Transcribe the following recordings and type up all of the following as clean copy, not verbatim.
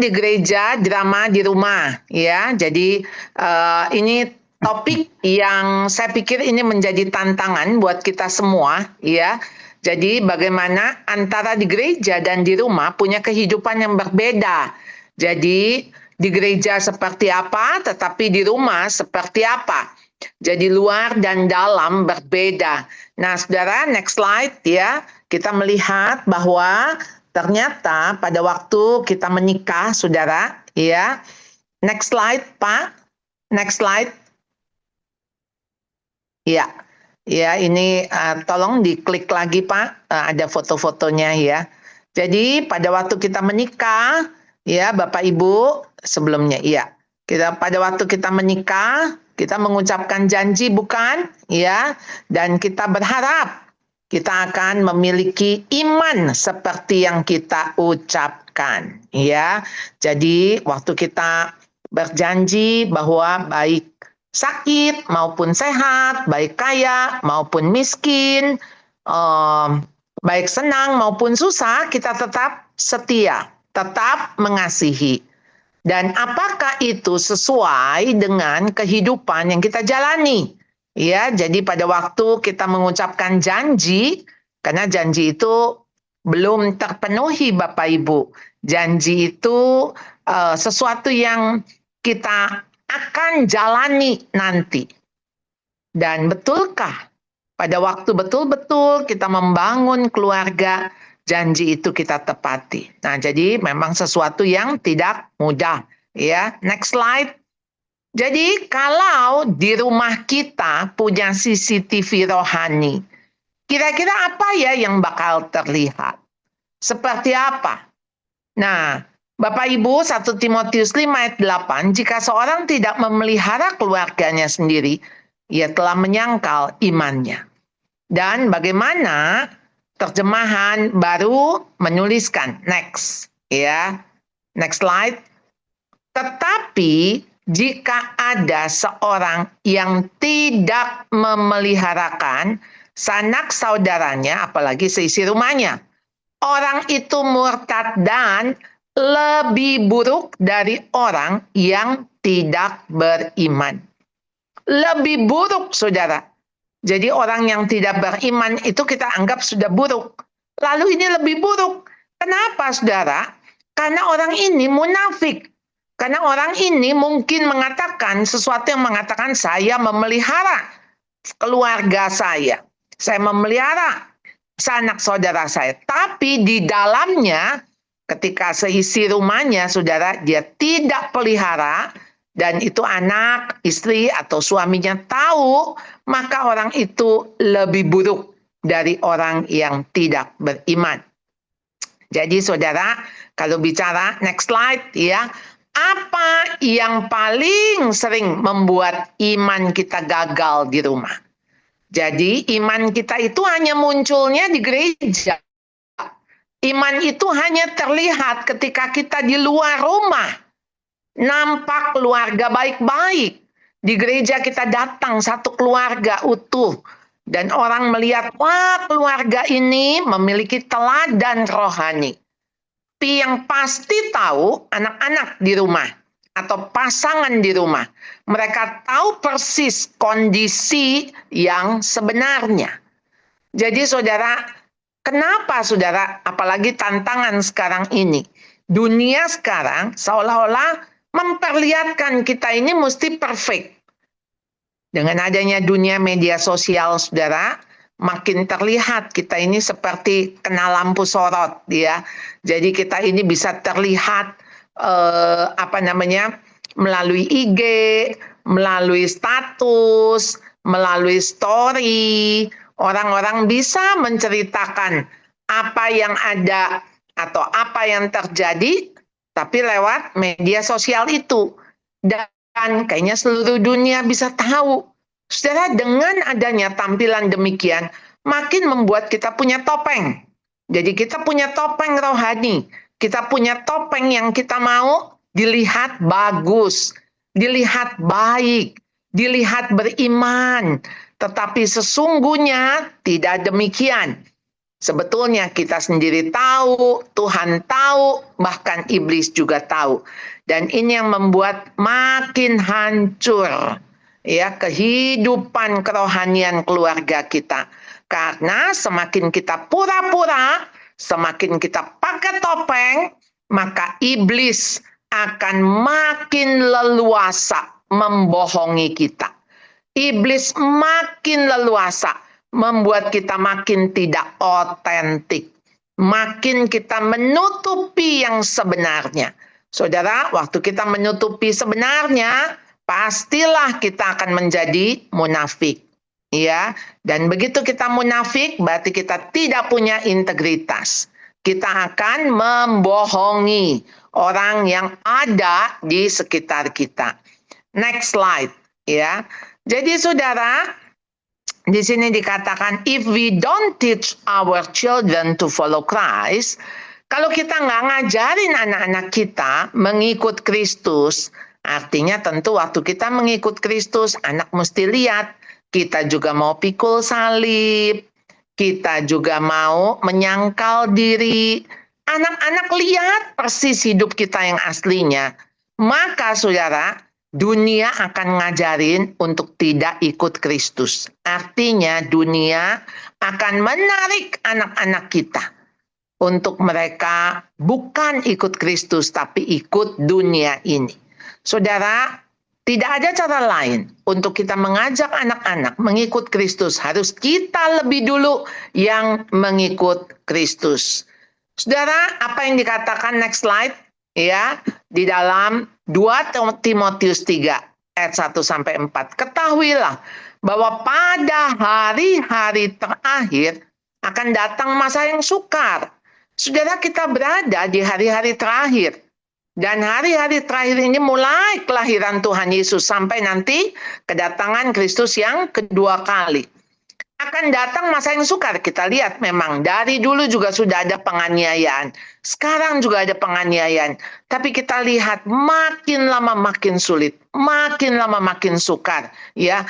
di gereja, drama di rumah, ya. Jadi ini topik yang saya pikir ini menjadi tantangan buat kita semua, ya. Jadi bagaimana antara di gereja dan di rumah punya kehidupan yang berbeda. Jadi di gereja seperti apa, tetapi di rumah seperti apa. Jadi luar dan dalam berbeda. Nah, saudara, next slide ya. Kita melihat bahwa ternyata pada waktu kita menikah, saudara, ya. Next slide, Pak. Next slide. Ya, ya ini tolong diklik lagi, Pak. Ada foto-fotonya ya. Jadi pada waktu kita menikah, ya Bapak Ibu, sebelumnya, iya. Pada waktu kita menikah, kita mengucapkan janji bukan, ya, dan kita berharap kita akan memiliki iman seperti yang kita ucapkan, ya. Jadi waktu kita berjanji bahwa baik sakit maupun sehat, baik kaya maupun miskin, baik senang maupun susah, kita tetap setia, tetap mengasihi. Dan apakah itu sesuai dengan kehidupan yang kita jalani? Ya, jadi pada waktu kita mengucapkan janji, karena janji itu belum terpenuhi Bapak Ibu. Janji itu sesuatu yang kita akan jalani nanti. Dan betulkah pada waktu betul-betul kita membangun keluarga, janji itu kita tepati. Nah, jadi memang sesuatu yang tidak mudah, ya. Next slide. Jadi kalau di rumah kita punya CCTV rohani, kira-kira apa ya yang bakal terlihat? Seperti apa? Nah, Bapak Ibu, 1 Timotius 5 ayat 8, jika seorang tidak memelihara keluarganya sendiri, ia telah menyangkal imannya. Dan bagaimana terjemahan baru menuliskan, next, ya, next slide. Tetapi jika ada seorang yang tidak memeliharakan sanak saudaranya, apalagi seisi rumahnya, orang itu murtad dan lebih buruk dari orang yang tidak beriman. Lebih buruk, saudara. Jadi orang yang tidak beriman itu kita anggap sudah buruk. Lalu ini lebih buruk. Kenapa, saudara? Karena orang ini munafik. Karena orang ini mungkin mengatakan sesuatu yang mengatakan saya memelihara keluarga saya. Saya memelihara sanak saudara saya. Tapi di dalamnya ketika seisi rumahnya, saudara, dia tidak pelihara, dan itu anak, istri, atau suaminya tahu, maka orang itu lebih buruk dari orang yang tidak beriman. Jadi saudara, kalau bicara, next slide ya, apa yang paling sering membuat iman kita gagal di rumah? Jadi iman kita itu hanya munculnya di gereja. Iman itu hanya terlihat ketika kita di luar rumah. Nampak keluarga baik-baik. Di gereja kita datang satu keluarga utuh. Dan orang melihat, wah keluarga ini memiliki teladan rohani. Tapi yang pasti tahu anak-anak di rumah atau pasangan di rumah. Mereka tahu persis kondisi yang sebenarnya. Jadi saudara, kenapa saudara, apalagi tantangan sekarang ini. Dunia sekarang seolah-olah memperlihatkan kita ini mesti perfect. Dengan adanya dunia media sosial, saudara, makin terlihat kita ini seperti kena lampu sorot, ya. Jadi kita ini bisa terlihat melalui IG, melalui status, melalui story. Orang-orang bisa menceritakan apa yang ada atau apa yang terjadi, tapi lewat media sosial itu. Dan kayaknya seluruh dunia bisa tahu. Saudara, dengan adanya tampilan demikian, makin membuat kita punya topeng. Jadi kita punya topeng rohani. Kita punya topeng yang kita mau dilihat bagus, dilihat baik, dilihat beriman. Tetapi sesungguhnya tidak demikian. Sebetulnya kita sendiri tahu, Tuhan tahu, bahkan iblis juga tahu. Dan ini yang membuat makin hancur ya kehidupan kerohanian keluarga kita. Karena semakin kita pura-pura, semakin kita pakai topeng, maka iblis akan makin leluasa membohongi kita. Iblis makin leluasa membuat kita makin tidak otentik. Makin kita menutupi yang sebenarnya. Saudara, waktu kita menutupi sebenarnya, pastilah kita akan menjadi munafik. Ya, dan begitu kita munafik, berarti kita tidak punya integritas. Kita akan membohongi orang yang ada di sekitar kita. Next slide, ya. Jadi saudara, di sini dikatakan, if we don't teach our children to follow Christ, kalau kita nggak ngajarin anak-anak kita mengikut Kristus, artinya tentu waktu kita mengikut Kristus, anak mesti lihat, kita juga mau pikul salib, kita juga mau menyangkal diri. Anak-anak lihat persis hidup kita yang aslinya. Maka saudara, dunia akan ngajarin untuk tidak ikut Kristus. Artinya dunia akan menarik anak-anak kita untuk mereka bukan ikut Kristus, tapi ikut dunia ini. Saudara, tidak ada cara lain untuk kita mengajak anak-anak mengikut Kristus. Harus kita lebih dulu yang mengikut Kristus. Saudara, apa yang dikatakan next slide? Ya, di dalam 2 Timotius 3 ayat 1 sampai 4. Ketahuilah bahwa pada hari-hari terakhir akan datang masa yang sukar. Saudara, kita berada di hari-hari terakhir. Dan hari-hari terakhir ini mulai kelahiran Tuhan Yesus sampai nanti kedatangan Kristus yang kedua kali. Akan datang masa yang sukar. Kita lihat memang dari dulu juga sudah ada penganiayaan. Sekarang juga ada penganiayaan. Tapi kita lihat makin lama makin sulit. Makin lama makin sukar. Ya,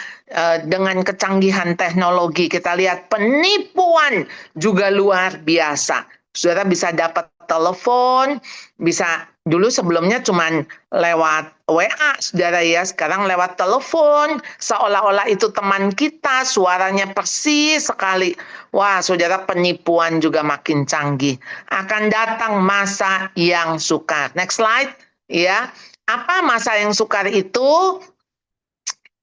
dengan kecanggihan teknologi kita lihat penipuan juga luar biasa. Saudara bisa dapat telepon, bisa dulu sebelumnya cuman lewat WA, saudara ya, sekarang lewat telepon, seolah-olah itu teman kita, suaranya persis sekali. Wah, saudara, penipuan juga makin canggih. Akan datang masa yang sukar. Next slide, ya. Apa masa yang sukar itu?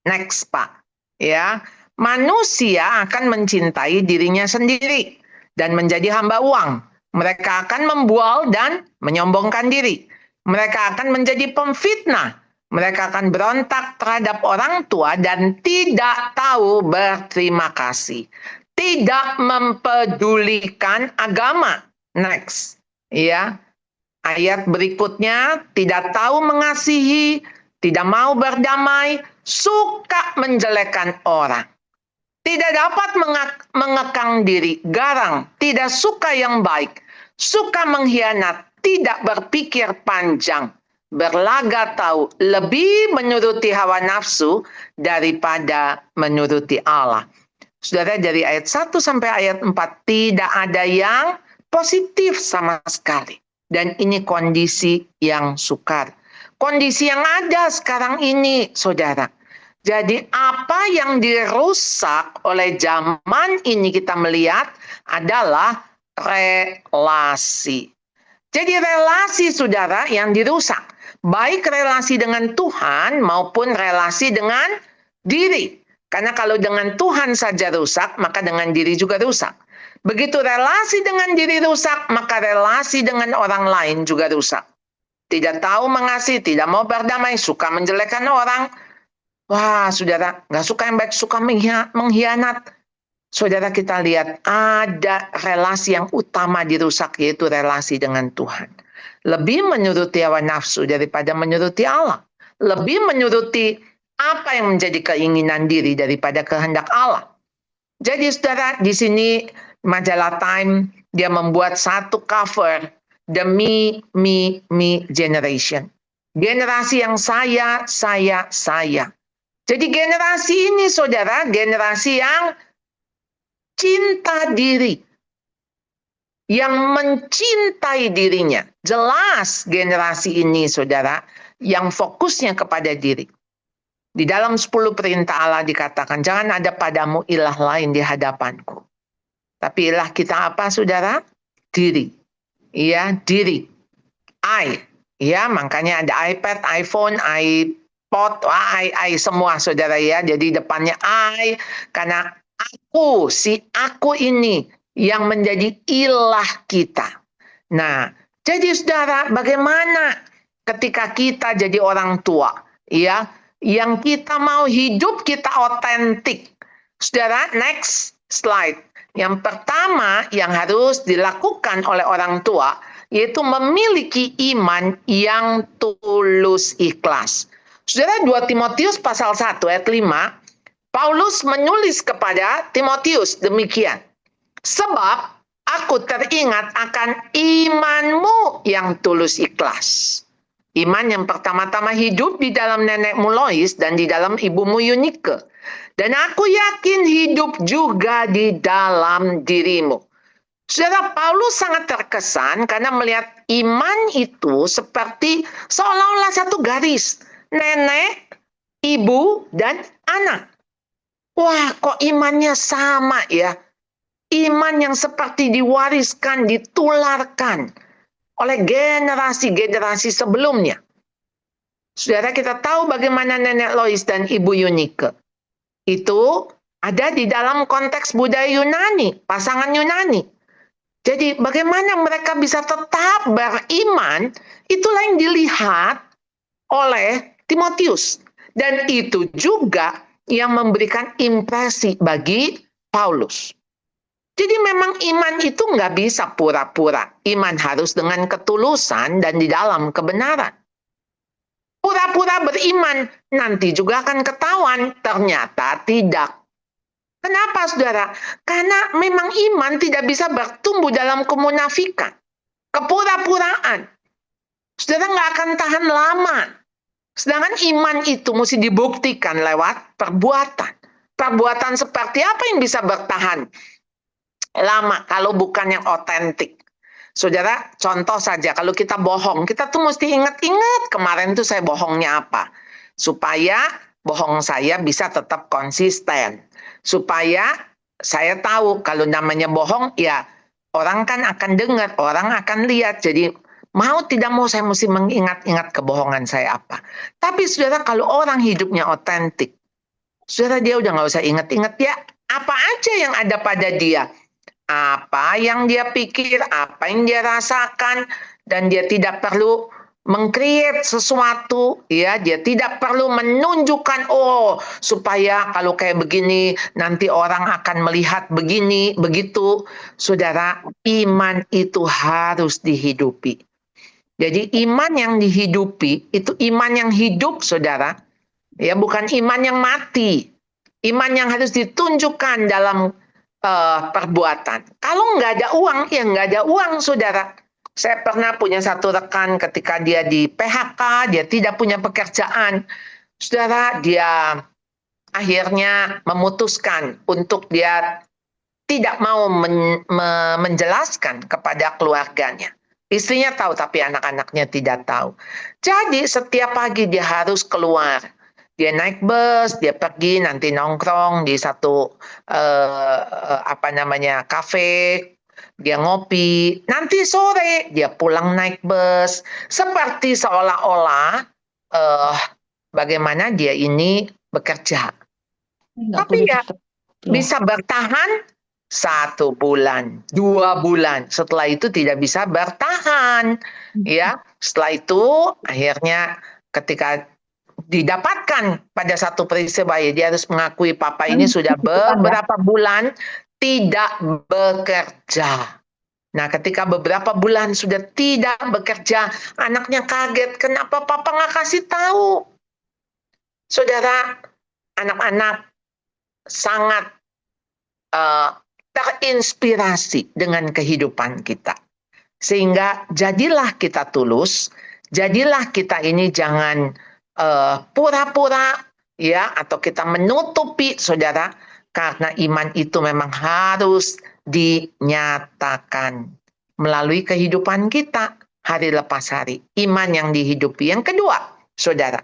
Next, Pak. Ya, manusia akan mencintai dirinya sendiri dan menjadi hamba uang. Mereka akan membual dan menyombongkan diri. Mereka akan menjadi pemfitnah. Mereka akan berontak terhadap orang tua dan tidak tahu berterima kasih. Tidak mempedulikan agama. Next. Ya. Ayat berikutnya, tidak tahu mengasihi, tidak mau berdamai, suka menjelekkan orang. Tidak dapat mengekang diri, garang, tidak suka yang baik, suka mengkhianat, tidak berpikir panjang, berlaga tahu, lebih menuruti hawa nafsu daripada menuruti Allah. Saudara, dari ayat 1 sampai ayat 4 tidak ada yang positif sama sekali. Dan ini kondisi yang sukar. Kondisi yang ada sekarang ini, saudara. Jadi apa yang dirusak oleh zaman ini kita melihat adalah relasi. Jadi relasi saudara yang dirusak. Baik relasi dengan Tuhan maupun relasi dengan diri. Karena kalau dengan Tuhan saja rusak, maka dengan diri juga rusak. Begitu relasi dengan diri rusak, maka relasi dengan orang lain juga rusak. Tidak tahu mengasihi, tidak mau berdamai, suka menjelekkan orang. Wah, saudara, nggak suka yang baik, suka mengkhianat. Saudara, kita lihat ada relasi yang utama dirusak, yaitu relasi dengan Tuhan. Lebih menuruti hawa nafsu daripada menuruti Allah. Lebih menuruti apa yang menjadi keinginan diri daripada kehendak Allah. Jadi, saudara, di sini majalah Time, dia membuat satu cover, The Me Generation. Generasi yang saya. Jadi generasi ini, saudara, generasi yang cinta diri. yang mencintai dirinya. Jelas generasi ini, saudara, yang fokusnya kepada diri. Di dalam 10 perintah Allah dikatakan, jangan ada padamu ilah lain di hadapanku. Tapi ilah kita apa, saudara? Diri. Ya, diri. I. Ya, makanya ada iPad, iPhone, iPod, semua, saudara ya. Jadi depannya I, karena aku, si aku ini yang menjadi ilah kita. Nah, jadi saudara, bagaimana ketika kita jadi orang tua, ya, yang kita mau hidup kita otentik. Saudara, next slide. Yang pertama yang harus dilakukan oleh orang tua, yaitu memiliki iman yang tulus ikhlas. Saudara, 2 Timotius pasal 1 ayat 5, Paulus menulis kepada Timotius demikian. Sebab aku teringat akan imanmu yang tulus ikhlas. Iman yang pertama-tama hidup di dalam nenekmu Lois dan di dalam ibumu Yunike. Dan aku yakin hidup juga di dalam dirimu. Saudara, Paulus sangat terkesan karena melihat iman itu seperti seolah-olah satu garis. Nenek, ibu, dan anak. Wah, kok imannya sama ya? Iman yang seperti diwariskan, ditularkan oleh generasi-generasi sebelumnya. Saudara, kita tahu bagaimana nenek Lois dan ibu Yunike. Itu ada di dalam konteks budaya Yunani, pasangan Yunani. Jadi bagaimana mereka bisa tetap beriman, itulah yang dilihat oleh Timotius. Dan itu juga yang memberikan impresi bagi Paulus. Jadi memang iman itu nggak bisa pura-pura. Iman harus dengan ketulusan dan di dalam kebenaran. Pura-pura beriman, nanti juga akan ketahuan. Ternyata tidak. Kenapa, saudara? Karena memang iman tidak bisa bertumbuh dalam kemunafikan. Kepura-puraan. Saudara nggak akan tahan lama. Sedangkan iman itu mesti dibuktikan lewat perbuatan. Perbuatan seperti apa yang bisa bertahan lama kalau bukan yang otentik? Saudara, contoh saja kalau kita bohong, kita tuh mesti ingat-ingat kemarin tuh saya bohongnya apa. Supaya bohong saya bisa tetap konsisten. Supaya saya tahu kalau namanya bohong, ya orang kan akan dengar, orang akan lihat. Jadi mau tidak mau saya mesti mengingat-ingat kebohongan saya apa. Tapi saudara, kalau orang hidupnya otentik, saudara, dia udah nggak usah ingat-ingat ya. Apa aja yang ada pada dia. Apa yang dia pikir, apa yang dia rasakan. Dan dia tidak perlu meng-create sesuatu, ya, dia tidak perlu menunjukkan supaya kalau kayak begini nanti orang akan melihat begini begitu. Saudara, iman itu harus dihidupi. Jadi iman yang dihidupi itu iman yang hidup, saudara, ya, bukan iman yang mati. Iman yang harus ditunjukkan dalam perbuatan. Kalau nggak ada uang, ya nggak ada uang, saudara. Saya pernah punya satu rekan ketika dia di PHK, dia tidak punya pekerjaan. Saudara, dia akhirnya memutuskan untuk dia tidak mau menjelaskan kepada keluarganya. Istrinya tahu, tapi anak-anaknya tidak tahu. Jadi setiap pagi dia harus keluar. Dia naik bus, dia pergi nanti nongkrong di satu kafe. Dia ngopi, nanti sore dia pulang naik bus, seperti seolah-olah bagaimana dia ini bekerja. Tapi ya bisa bertahan 1 bulan, 2 bulan. Setelah itu tidak bisa bertahan, ya. Setelah itu akhirnya ketika didapatkan pada satu peristiwa, ya, dia harus mengakui papa ini sudah beberapa bulan tidak bekerja. Nah, ketika beberapa bulan sudah tidak bekerja, anaknya kaget, kenapa papa nggak kasih tahu? Saudara, anak-anak sangat terinspirasi dengan kehidupan kita. Sehingga jadilah kita tulus, jadilah kita ini jangan pura-pura, ya, atau kita menutupi, saudara, karena iman itu memang harus dinyatakan. melalui kehidupan kita hari lepas hari. Iman yang dihidupi. Yang kedua, saudara,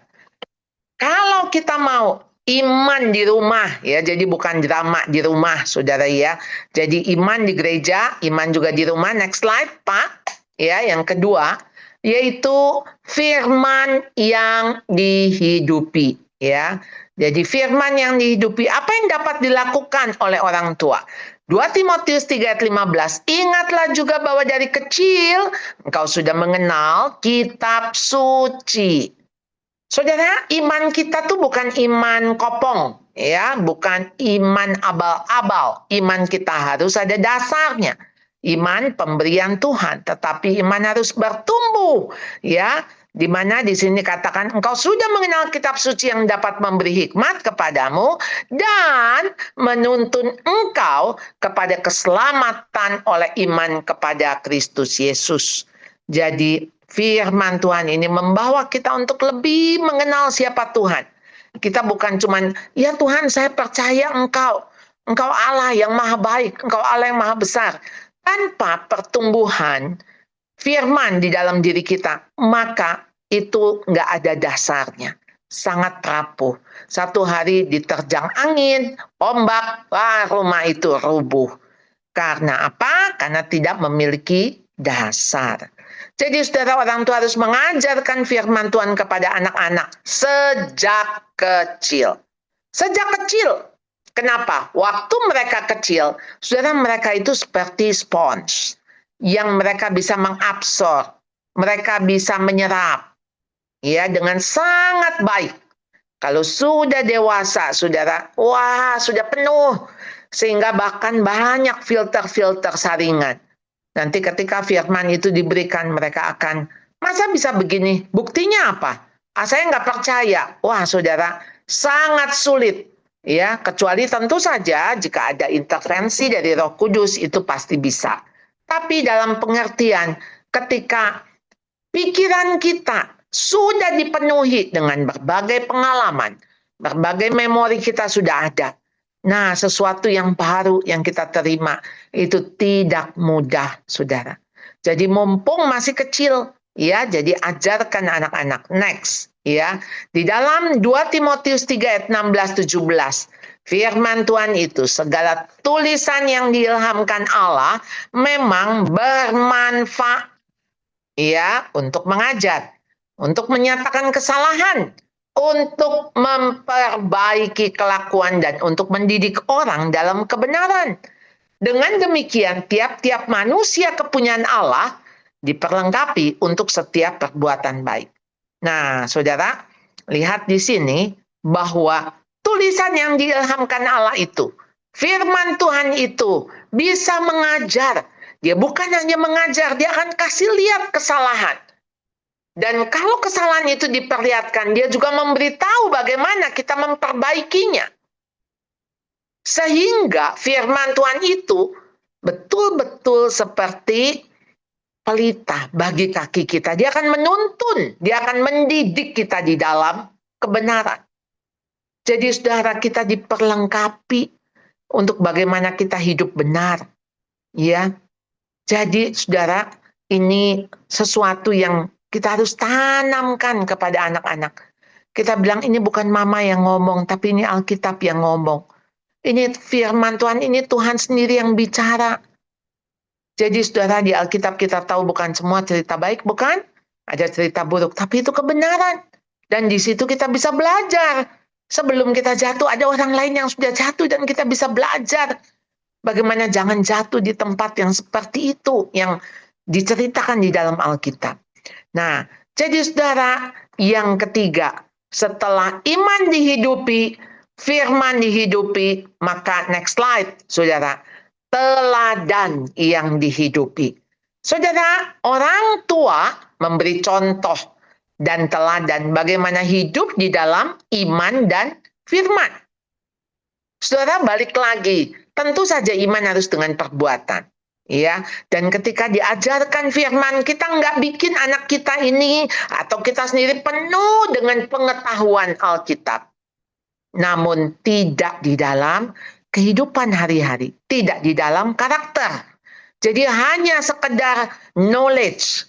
kalau kita mau iman di rumah, ya, jadi bukan drama di rumah, saudara ya. Jadi iman di gereja, iman juga di rumah. Next slide, Pak. Ya, yang kedua, yaitu firman yang dihidupi, ya. Jadi firman yang dihidupi, apa yang dapat dilakukan oleh orang tua? 2 Timotius 3 ayat 15, ingatlah juga bahwa dari kecil engkau sudah mengenal kitab suci. Saudara, iman kita tuh bukan iman kopong, ya, bukan iman abal-abal. Iman kita harus ada dasarnya. Iman pemberian Tuhan, tetapi iman harus bertumbuh, ya. Di mana di sini katakan engkau sudah mengenal kitab suci yang dapat memberi hikmat kepadamu dan menuntun engkau kepada keselamatan oleh iman kepada Kristus Yesus. Jadi firman Tuhan ini membawa kita untuk lebih mengenal siapa Tuhan. Kita bukan cuman, ya Tuhan saya percaya Engkau Allah yang maha baik, Engkau Allah yang maha besar. Tanpa pertumbuhan firman di dalam diri kita, maka itu nggak ada dasarnya. Sangat rapuh. Satu hari diterjang angin, ombak, rumah itu rubuh. Karena apa? Karena tidak memiliki dasar. Jadi saudara, orang tua harus mengajarkan firman Tuhan kepada anak-anak sejak kecil. Sejak kecil. Kenapa? Waktu mereka kecil, saudara, mereka itu seperti sponge yang mereka bisa mengabsorb, mereka bisa menyerap, ya, dengan sangat baik. Kalau sudah dewasa, saudara, wah, sudah penuh, sehingga bahkan banyak filter-filter saringan. Nanti ketika firman itu diberikan, mereka akan, masa bisa begini? Buktinya apa? Saya nggak percaya. Wah, saudara, sangat sulit. Ya, kecuali tentu saja jika ada intervensi dari Roh Kudus, itu pasti bisa. Tapi dalam pengertian, ketika pikiran kita sudah dipenuhi dengan berbagai pengalaman, berbagai memori kita sudah ada. Nah, sesuatu yang baru yang kita terima itu tidak mudah, saudara. Jadi mumpung masih kecil, ya, jadi ajarkan anak-anak. Next, ya. Di dalam 2 Timotius 3 ayat 16-17, firman Tuhan itu, segala tulisan yang diilhamkan Allah memang bermanfaat, ya, untuk mengajar, untuk menyatakan kesalahan, untuk memperbaiki kelakuan, dan untuk mendidik orang dalam kebenaran. Dengan demikian, tiap-tiap manusia kepunyaan Allah diperlengkapi untuk setiap perbuatan baik. Nah, saudara, lihat di sini bahwa tulisan yang diilhamkan Allah itu, firman Tuhan itu bisa mengajar. Dia bukan hanya mengajar, dia akan kasih lihat kesalahan. Dan kalau kesalahan itu diperlihatkan, dia juga memberitahu bagaimana kita memperbaikinya. Sehingga firman Tuhan itu betul-betul seperti pelita bagi kaki kita. Dia akan menuntun, dia akan mendidik kita di dalam kebenaran. Jadi saudara, kita diperlengkapi untuk bagaimana kita hidup benar. Ya. Jadi saudara, ini sesuatu yang kita harus tanamkan kepada anak-anak. Kita bilang ini bukan mama yang ngomong, tapi ini Alkitab yang ngomong. Ini firman Tuhan, ini Tuhan sendiri yang bicara. Jadi saudara, di Alkitab kita tahu bukan semua cerita baik, bukan? Ada cerita buruk, tapi itu kebenaran. Dan di situ kita bisa belajar. Sebelum kita jatuh, ada orang lain yang sudah jatuh dan kita bisa belajar. Bagaimana jangan jatuh di tempat yang seperti itu, yang diceritakan di dalam Alkitab. Nah, jadi saudara, yang ketiga, setelah iman dihidupi, firman dihidupi, maka next slide, saudara, teladan yang dihidupi. Saudara, orang tua memberi contoh dan teladan bagaimana hidup di dalam iman dan firman. Saudara, balik lagi, tentu saja iman harus dengan perbuatan. Ya, dan ketika diajarkan firman, kita nggak bikin anak kita ini atau kita sendiri penuh dengan pengetahuan Alkitab. Namun tidak di dalam kehidupan hari-hari, tidak di dalam karakter. Jadi hanya sekedar knowledge.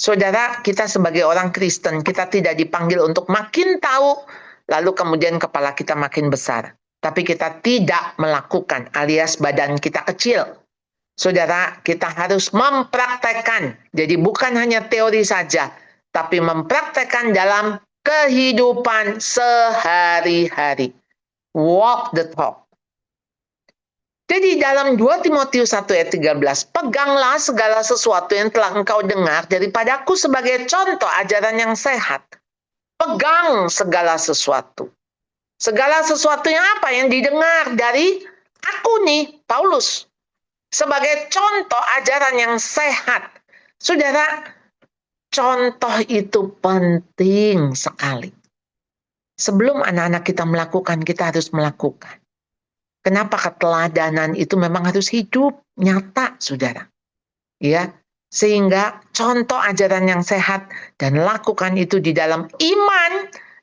Saudara, kita sebagai orang Kristen, kita tidak dipanggil untuk makin tahu, lalu kemudian kepala kita makin besar. Tapi kita tidak melakukan, alias badan kita kecil. Saudara, kita harus mempraktekkan. Jadi bukan hanya teori saja, tapi mempraktekkan dalam kehidupan sehari-hari. Walk the talk. Jadi dalam 2 Timotius 1 ayat 13, peganglah segala sesuatu yang telah engkau dengar daripadaku sebagai contoh ajaran yang sehat. Pegang segala sesuatu. Segala sesuatunya apa yang didengar dari aku nih, Paulus. Sebagai contoh ajaran yang sehat. Saudara, contoh itu penting sekali. Sebelum anak-anak kita melakukan, kita harus melakukan. Kenapa keteladanan itu memang harus hidup, nyata, saudara. Ya, sehingga contoh ajaran yang sehat dan lakukan itu di dalam iman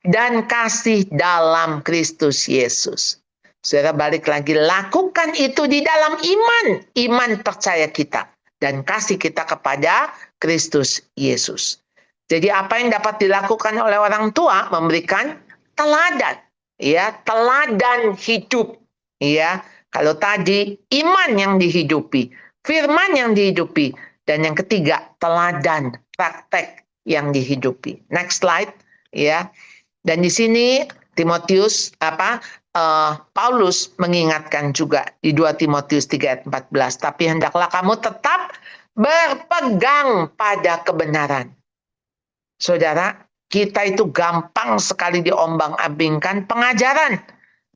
dan kasih dalam Kristus Yesus. Saudara, balik lagi, lakukan itu di dalam iman percaya kita dan kasih kita kepada Kristus Yesus. Jadi apa yang dapat dilakukan oleh orang tua? Memberikan teladan, ya, teladan hidup. Ya, kalau tadi iman yang dihidupi, firman yang dihidupi, dan yang ketiga teladan, praktek yang dihidupi. Next slide, ya. Dan di sini Timotius Paulus mengingatkan juga di 2 Timotius 3 ayat 14, tapi hendaklah kamu tetap berpegang pada kebenaran. Saudara, kita itu gampang sekali diombang-ambingkan pengajaran.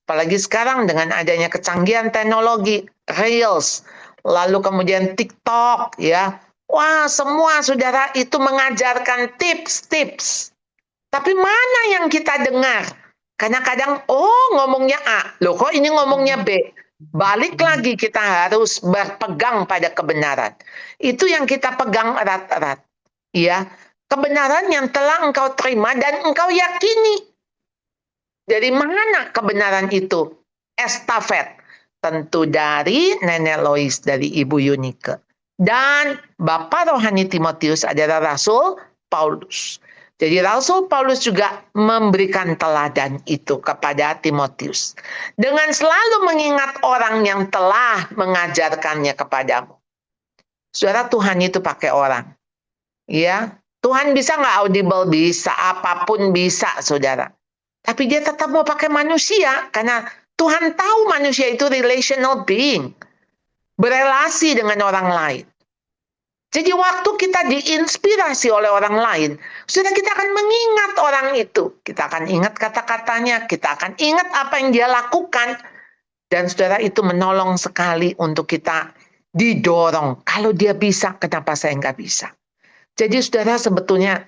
Apalagi sekarang dengan adanya kecanggihan teknologi, Reels, lalu kemudian TikTok, ya. Wah, semua saudara itu mengajarkan tips-tips. Tapi mana yang kita dengar? Karena kadang, ngomongnya A. Loh, kok ini ngomongnya B? Balik lagi, kita harus berpegang pada kebenaran. Itu yang kita pegang erat-erat. Ya, kebenaran yang telah engkau terima dan engkau yakini. Dari mana kebenaran itu? Estafet. Tentu dari Nenek Lois, dari Ibu Yunike. Dan Bapak Rohani Timotius adalah Rasul Paulus. Jadi Rasul Paulus juga memberikan teladan itu kepada Timotius. Dengan selalu mengingat orang yang telah mengajarkannya kepadamu. Saudara, Tuhan itu pakai orang. Ya, Tuhan bisa nggak audible? Bisa, apapun bisa, saudara. Tapi dia tetap mau pakai manusia, karena Tuhan tahu manusia itu relational being. Berelasi dengan orang lain. Jadi waktu kita diinspirasi oleh orang lain, sudah kita akan mengingat orang itu. Kita akan ingat kata-katanya, kita akan ingat apa yang dia lakukan. Dan saudara, itu menolong sekali untuk kita didorong. Kalau dia bisa, kenapa saya nggak bisa? Jadi saudara, sebetulnya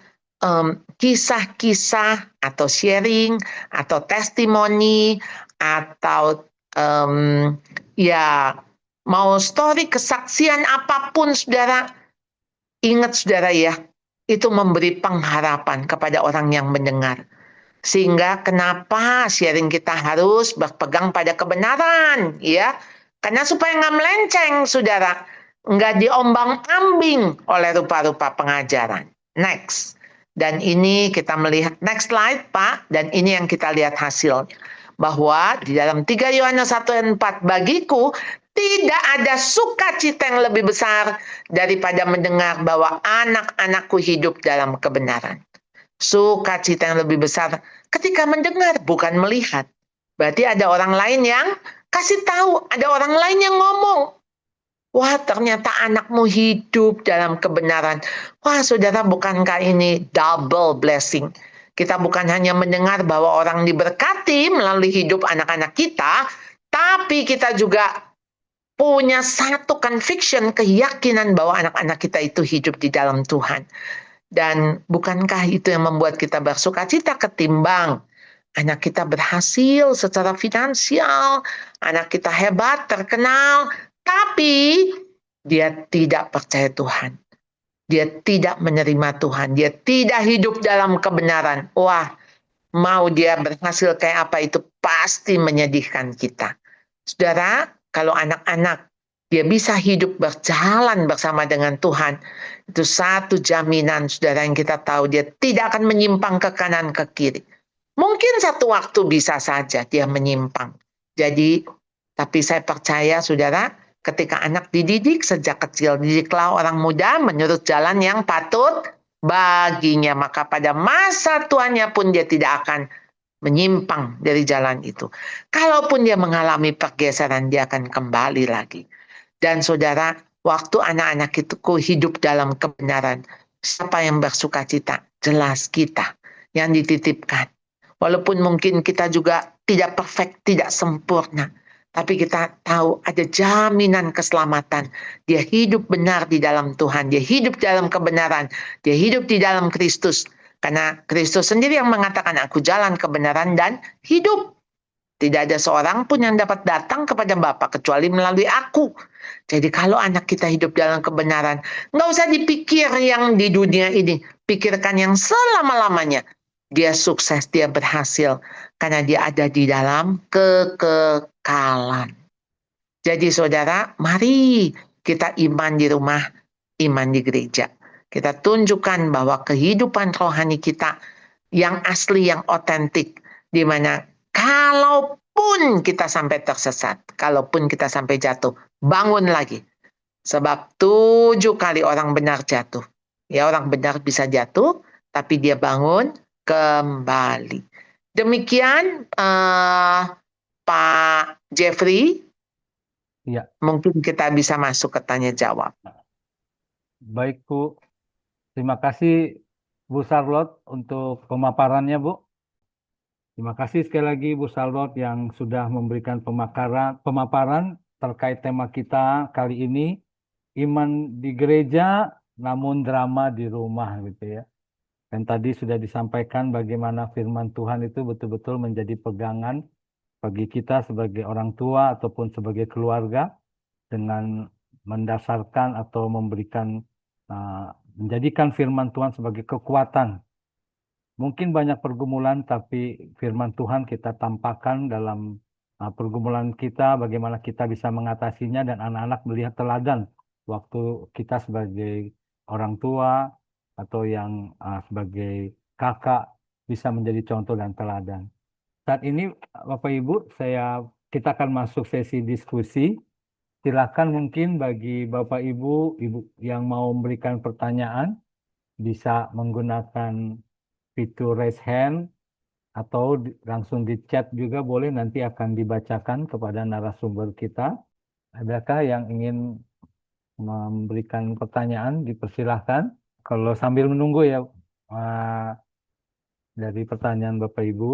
kisah-kisah atau sharing atau testimoni atau ya mau story kesaksian apapun, saudara, ingat saudara ya, itu memberi pengharapan kepada orang yang mendengar. Sehingga kenapa sharing kita harus berpegang pada kebenaran, ya? Karena supaya nggak melenceng, saudara, nggak diombang-ambing oleh rupa-rupa pengajaran. Next. Dan ini kita melihat, next slide Pak, dan ini yang kita lihat hasilnya. Bahwa di dalam 3 Yohanes 1 ayat 4, bagiku tidak ada sukacita yang lebih besar daripada mendengar bahwa anak-anakku hidup dalam kebenaran. Sukacita yang lebih besar ketika mendengar, bukan melihat. Berarti ada orang lain yang kasih tahu, ada orang lain yang ngomong. Wah, ternyata anakmu hidup dalam kebenaran. Wah, saudara, bukankah ini double blessing? Kita bukan hanya mendengar bahwa orang diberkati melalui hidup anak-anak kita, tapi kita juga punya satu conviction, keyakinan bahwa anak-anak kita itu hidup di dalam Tuhan. Dan bukankah itu yang membuat kita bersukacita ketimbang anak kita berhasil secara finansial, anak kita hebat, terkenal, tapi dia tidak percaya Tuhan. Dia tidak menerima Tuhan. Dia tidak hidup dalam kebenaran. Wah, mau dia berhasil kayak apa itu pasti menyedihkan kita. Saudara, kalau anak-anak dia bisa hidup berjalan bersama dengan Tuhan. Itu satu jaminan, saudara, yang kita tahu dia tidak akan menyimpang ke kanan ke kiri. Mungkin satu waktu bisa saja dia menyimpang. Jadi, tapi saya percaya, saudara, ketika anak dididik sejak kecil, didiklah orang muda menurut jalan yang patut baginya, maka pada masa tuanya pun dia tidak akan menyimpang dari jalan itu. Kalaupun dia mengalami pergeseran, dia akan kembali lagi. Dan saudara, waktu anak-anak itu hidup dalam kebenaran, siapa yang bersuka cita? Jelas kita yang dititipkan. Walaupun mungkin kita juga tidak perfect, tidak sempurna, tapi kita tahu ada jaminan keselamatan. Dia hidup benar di dalam Tuhan, dia hidup dalam kebenaran, dia hidup di dalam Kristus. Karena Kristus sendiri yang mengatakan, aku jalan kebenaran dan hidup. Tidak ada seorang pun yang dapat datang kepada Bapa kecuali melalui aku. Jadi kalau anak kita hidup dalam kebenaran, nggak usah dipikir yang di dunia ini. Pikirkan yang selama-lamanya. Dia sukses, dia berhasil. Karena dia ada di dalam kekekalan. Jadi saudara, mari kita iman di rumah, iman di gereja. Kita tunjukkan bahwa kehidupan rohani kita yang asli, yang otentik, di mana kalaupun kita sampai tersesat, kalaupun kita sampai jatuh, bangun lagi. Sebab 7 kali orang benar jatuh. Ya, orang benar bisa jatuh, tapi dia bangun kembali. Demikian Pak Jeffrey, Ya, mungkin kita bisa masuk ke tanya jawab. baik Bu. Terima kasih Bu Charlotte untuk pemaparannya Bu. Terima kasih sekali lagi Bu Charlotte yang sudah memberikan pemaparan terkait tema kita kali ini, iman di gereja namun drama di rumah gitu ya. Dan tadi sudah disampaikan bagaimana firman Tuhan itu betul-betul menjadi pegangan bagi kita sebagai orang tua ataupun sebagai keluarga, dengan mendasarkan atau menjadikan firman Tuhan sebagai kekuatan. Mungkin banyak pergumulan, tapi firman Tuhan kita tampakkan dalam pergumulan kita, bagaimana kita bisa mengatasinya, dan anak-anak melihat teladan waktu kita sebagai orang tua atau yang sebagai kakak bisa menjadi contoh dan teladan. Saat ini Bapak Ibu, kita akan masuk sesi diskusi. Silakan mungkin bagi Bapak Ibu, Ibu yang mau memberikan pertanyaan, bisa menggunakan fitur raise hand atau langsung di chat juga boleh, nanti akan dibacakan kepada narasumber kita. Adakah yang ingin memberikan pertanyaan? Dipersilahkan. Kalau sambil menunggu ya dari pertanyaan Bapak Ibu,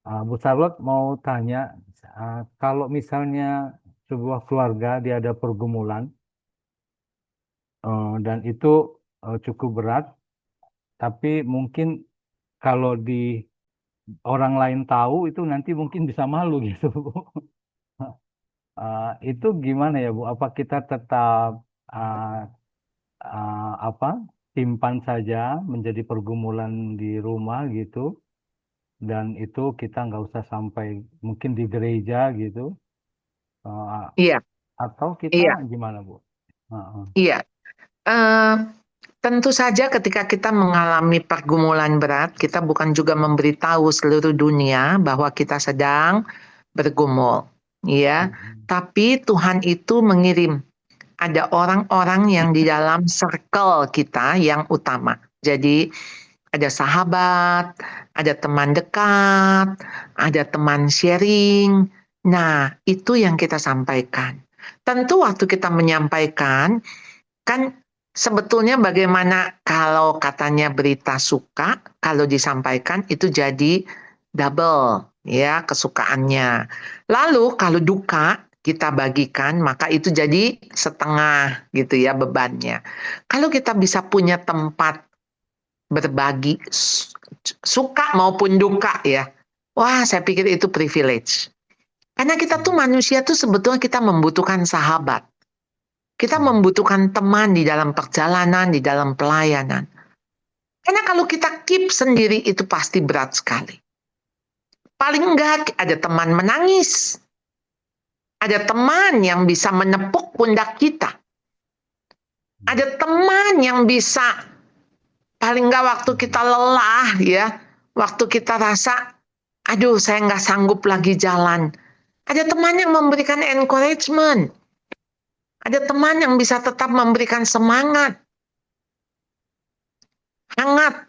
Bu Charlotte mau tanya, kalau misalnya sebuah keluarga dia ada pergumulan dan itu cukup berat, tapi mungkin kalau di orang lain tahu itu nanti mungkin bisa malu gitu. Itu gimana ya Bu? Apa kita tetap uh, simpan saja menjadi pergumulan di rumah gitu, dan itu kita nggak usah sampai mungkin di gereja gitu, uh, Iya, atau kita iya, gimana Bu? iya. Eh, Tentu saja ketika kita mengalami pergumulan berat, kita bukan juga memberitahu seluruh dunia bahwa kita sedang bergumul, ya. Mhm. Tapi Tuhan itu mengirim ada orang-orang yang di dalam circle kita yang utama. Jadi ada sahabat, ada teman dekat, ada teman sharing. Nah, itu yang kita sampaikan. Tentu waktu kita menyampaikan, kan sebetulnya bagaimana kalau katanya berita suka, kalau disampaikan itu jadi double ya kesukaannya. Lalu kalau duka kita bagikan, maka itu jadi setengah gitu ya bebannya. Kalau kita bisa punya tempat berbagi suka maupun duka ya, wah saya pikir itu privilege. Karena kita tuh manusia tuh sebetulnya kita membutuhkan sahabat. Kita membutuhkan teman di dalam perjalanan, di dalam pelayanan. Karena kalau kita keep sendiri itu pasti berat sekali. Paling enggak ada teman menangis. Ada teman yang bisa menepuk pundak kita. Ada teman yang bisa, paling nggak waktu kita lelah ya, waktu kita rasa, aduh saya nggak sanggup lagi jalan. Ada teman yang memberikan encouragement. Ada teman yang bisa tetap memberikan semangat, hangat.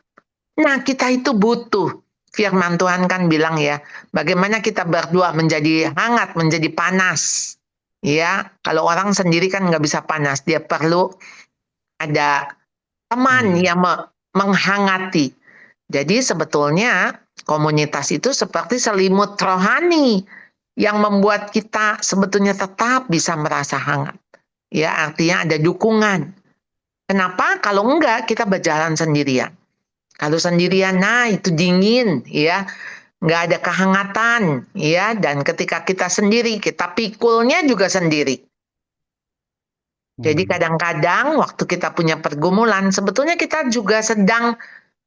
Nah, kita itu butuh. Firman Tuhan kan bilang ya, bagaimana kita berdua menjadi hangat, menjadi panas. Ya, kalau orang sendiri kan nggak bisa panas, dia perlu ada teman yang menghangati. Jadi sebetulnya komunitas itu seperti selimut rohani yang membuat kita sebetulnya tetap bisa merasa hangat. Ya, artinya ada dukungan. Kenapa? Kalau enggak, kita berjalan sendirian. Kalau sendirian, nah itu dingin, ya, nggak ada kehangatan, ya. Dan ketika kita sendiri, kita pikulnya juga sendiri. Jadi kadang-kadang waktu kita punya pergumulan, sebetulnya kita juga sedang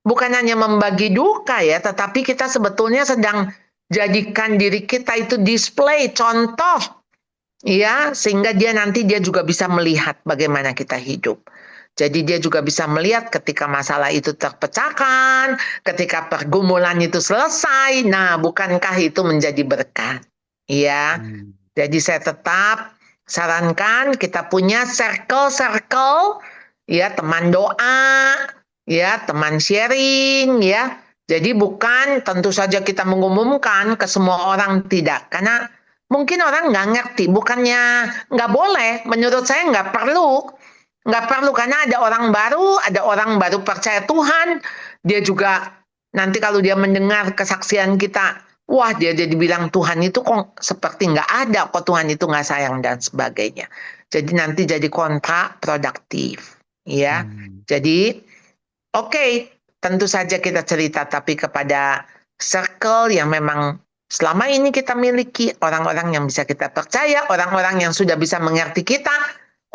bukan hanya membagi duka ya, tetapi kita sebetulnya sedang jadikan diri kita itu display, contoh, ya, sehingga dia juga bisa melihat bagaimana kita hidup. Jadi dia juga bisa melihat ketika masalah itu terpecahkan, ketika pergumulan itu selesai. Nah, bukankah itu menjadi berkat? Ya. Jadi saya tetap sarankan kita punya circle-circle, ya, teman doa, ya, teman sharing, ya. Jadi bukan tentu saja kita mengumumkan ke semua orang, tidak. Karena mungkin orang nggak ngerti, bukannya nggak boleh, menurut saya nggak perlu. Nggak perlu, karena ada orang baru percaya Tuhan, dia juga nanti kalau dia mendengar kesaksian kita, wah dia jadi bilang Tuhan itu kok seperti nggak ada, kok Tuhan itu nggak sayang dan sebagainya. Jadi nanti jadi kontraproduktif, ya. Jadi oke, tentu saja kita cerita, tapi kepada circle yang memang selama ini kita miliki, orang-orang yang bisa kita percaya, orang-orang yang sudah bisa mengerti kita,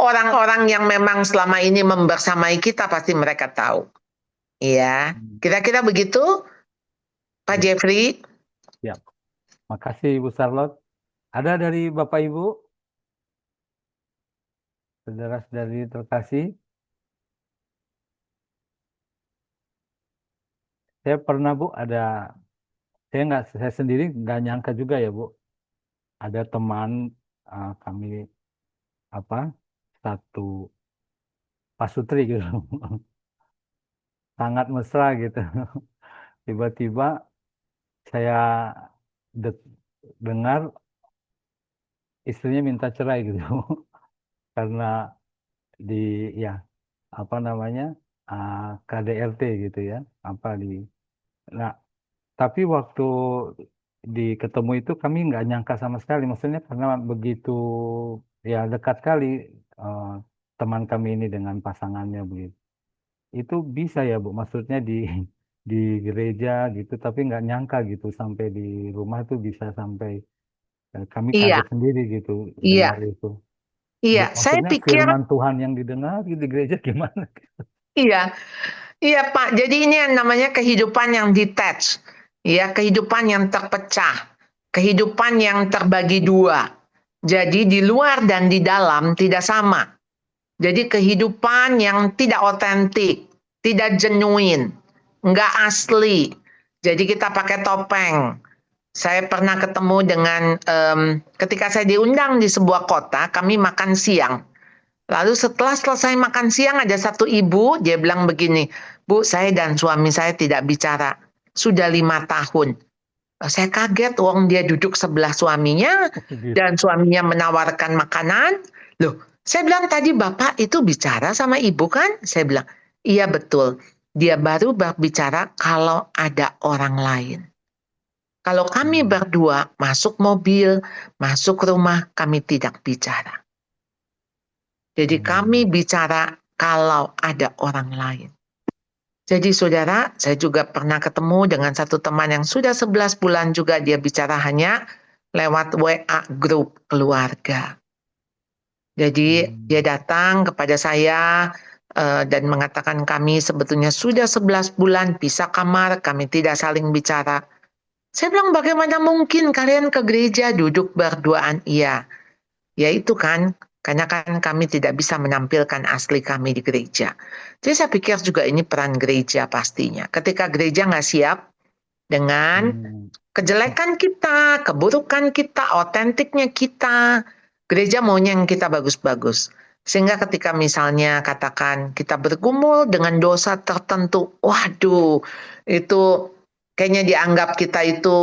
orang-orang yang memang selama ini membersamai kita, pasti mereka tahu. Iya, kira-kira begitu, Pak Jeffrey. Ya, makasih Ibu Charlotte. Ada dari Bapak Ibu, saudara-saudari terkasih. Saya pernah Bu, saya sendiri nggak nyangka juga ya Bu, ada teman kami satu pasutri gitu, sangat mesra gitu. Tiba-tiba saya dengar istrinya minta cerai gitu, karena di ya KDRT gitu ya, Nah, tapi waktu ketemu itu kami nggak nyangka sama sekali, maksudnya karena begitu ya dekat sekali eh, teman kami ini dengan pasangannya begitu. Itu bisa ya Bu, maksudnya di gereja gitu, tapi nggak nyangka gitu sampai di rumah tuh bisa sampai kami Iya, kaget sendiri gitu dengar iya, itu. iya. Saya Maksudnya pikir, firman Tuhan yang didengar di gereja gimana? iya, iya Pak. Jadi ini yang namanya kehidupan yang detached, ya, kehidupan yang terpecah, kehidupan yang terbagi dua. Jadi di luar dan di dalam tidak sama. Jadi kehidupan yang tidak otentik, tidak genuine, nggak asli. Jadi kita pakai topeng. Saya pernah ketemu dengan, ketika saya diundang di sebuah kota, kami makan siang. Lalu setelah selesai makan siang, ada satu ibu, dia bilang begini, Bu, saya dan suami saya tidak bicara. Sudah 5 tahun. Saya kaget, wong dia duduk sebelah suaminya, dan suaminya menawarkan makanan. Loh, saya bilang tadi Bapak itu bicara sama ibu kan? Saya bilang, iya betul. Dia baru berbicara kalau ada orang lain. Kalau kami berdua masuk mobil, masuk rumah, kami tidak bicara. Jadi kami bicara kalau ada orang lain. Jadi saudara, saya juga pernah ketemu dengan satu teman yang sudah 11 bulan juga dia bicara hanya lewat WA grup keluarga. Jadi dia datang kepada saya dan mengatakan kami sebetulnya sudah 11 bulan pisah kamar, kami tidak saling bicara. Saya bilang bagaimana mungkin kalian ke gereja duduk berduaan? Iya. Ya itu kan, karena kan kami tidak bisa menampilkan asli kami di gereja. Jadi saya pikir juga ini peran gereja pastinya. Ketika gereja nggak siap dengan Hmm. kejelekan kita, keburukan kita, otentiknya kita, gereja maunya yang kita bagus-bagus. Sehingga ketika misalnya katakan kita bergumul dengan dosa tertentu, waduh, itu kayaknya dianggap kita itu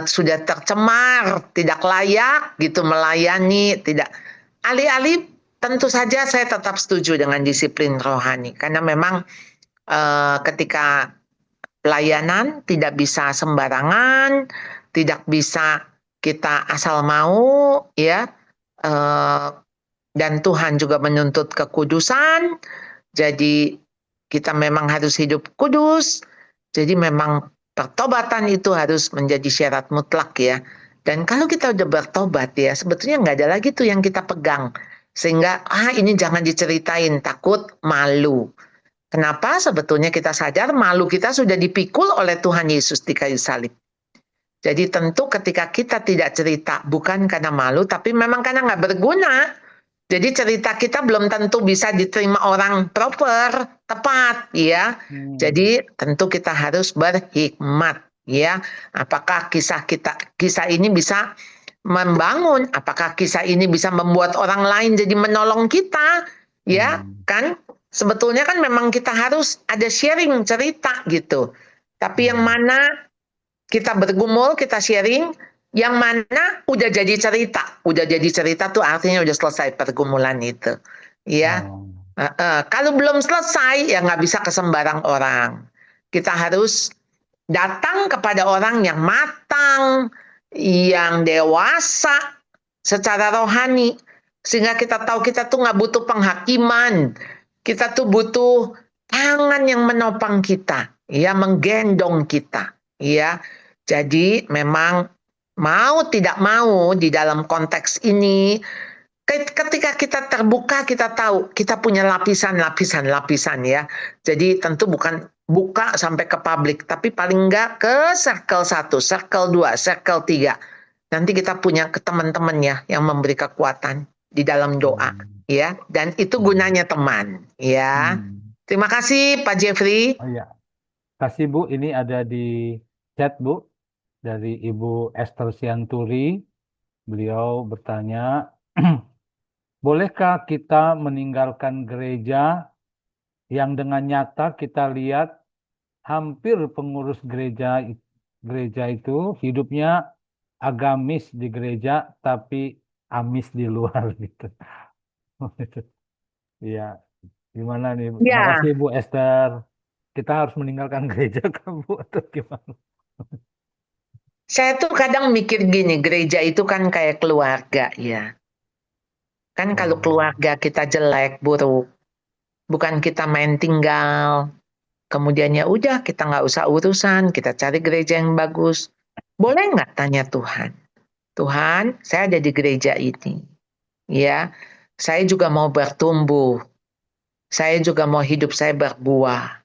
sudah tercemar, tidak layak gitu melayani, tidak. Alih-alih tentu saja saya tetap setuju dengan disiplin rohani karena memang ketika pelayanan tidak bisa sembarangan, tidak bisa kita asal mau ya. Eh, dan Tuhan juga menuntut kekudusan. Jadi kita memang harus hidup kudus. Jadi memang pertobatan itu harus menjadi syarat mutlak ya. Dan kalau kita udah bertobat ya, sebetulnya nggak ada lagi tuh yang kita pegang. Sehingga, ini jangan diceritain, takut malu. Kenapa? Sebetulnya kita sadar malu kita sudah dipikul oleh Tuhan Yesus di kayu salib. Jadi tentu ketika kita tidak cerita, bukan karena malu, tapi memang karena nggak berguna. Jadi cerita kita belum tentu bisa diterima orang proper, tepat, ya. Jadi tentu kita harus berhikmat, ya. Apakah kisah ini bisa membangun? Apakah kisah ini bisa membuat orang lain jadi menolong kita? Ya, kan? Sebetulnya kan memang kita harus ada sharing cerita gitu. Tapi yang mana kita bergumul, kita sharing, yang mana udah jadi cerita. Udah jadi cerita tuh artinya udah selesai pergumulan itu. Ya. Oh. Kalau belum selesai ya nggak bisa ke sembarang orang. Kita harus datang kepada orang yang matang, yang dewasa secara rohani. Sehingga kita tahu kita tuh nggak butuh penghakiman. Kita tuh butuh tangan yang menopang kita, ya, menggendong kita, ya. Jadi memang mau tidak mau di dalam konteks ini, ketika kita terbuka kita tahu kita punya lapisan ya. Jadi tentu bukan buka sampai ke publik, tapi paling enggak ke circle 1, circle 2, circle 3. Nanti kita punya ke teman-teman ya yang memberi kekuatan di dalam doa ya. Dan itu gunanya teman ya. Terima kasih Pak Jeffrey. Oh iya, kasih Bu, ini ada di chat Bu dari Ibu Esther Sianturi. Beliau bertanya, bolehkah kita meninggalkan gereja yang dengan nyata kita lihat hampir pengurus gereja itu hidupnya agamis di gereja tapi amis di luar gitu. Iya, gimana nih? Ya, Makasih Bu Esther. Kita harus meninggalkan gereja kan Bu atau gimana? saya tuh kadang mikir gini, gereja itu kan kayak keluarga ya. Kan kalau Oh. keluarga kita jelek, buruk, bukan kita main tinggal, kemudian ya udah kita nggak usah urusan, kita cari gereja yang bagus. Boleh nggak tanya Tuhan? Tuhan, saya ada di gereja ini, ya. Saya juga mau bertumbuh, saya juga mau hidup saya berbuah.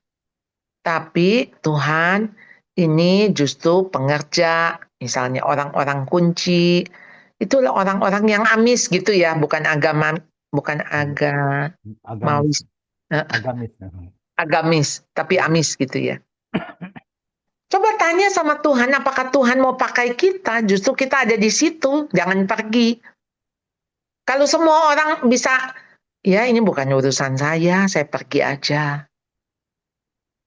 Tapi Tuhan, ini justru pengerja, misalnya orang-orang kunci, itulah orang-orang yang amis gitu ya, bukan Agamis, agamawi, agamis. agamis, tapi amis gitu ya. Coba tanya sama Tuhan, apakah Tuhan mau pakai kita? Justru kita ada di situ, jangan pergi. Kalau semua orang bisa, ya ini bukan urusan saya pergi aja.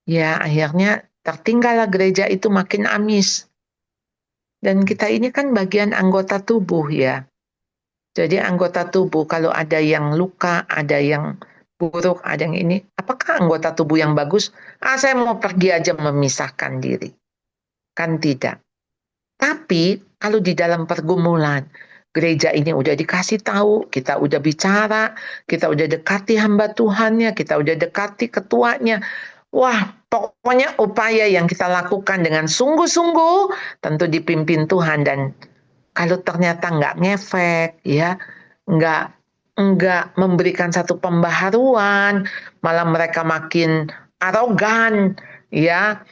Ya akhirnya tertinggallah gereja itu makin amis. Dan kita ini kan bagian anggota tubuh ya. Jadi anggota tubuh kalau ada yang luka, ada yang buruk, ada yang ini, apakah anggota tubuh yang bagus? Saya mau pergi aja memisahkan diri. Kan tidak. Tapi kalau di dalam pergumulan, gereja ini udah dikasih tahu, kita udah bicara, kita udah dekati hamba Tuhannya, kita udah dekati ketuanya. Wah, pokoknya upaya yang kita lakukan dengan sungguh-sungguh tentu dipimpin Tuhan. Dan kalau ternyata nggak ngefek, ya, nggak nggak memberikan satu pembaharuan, malah mereka makin arogan, ya,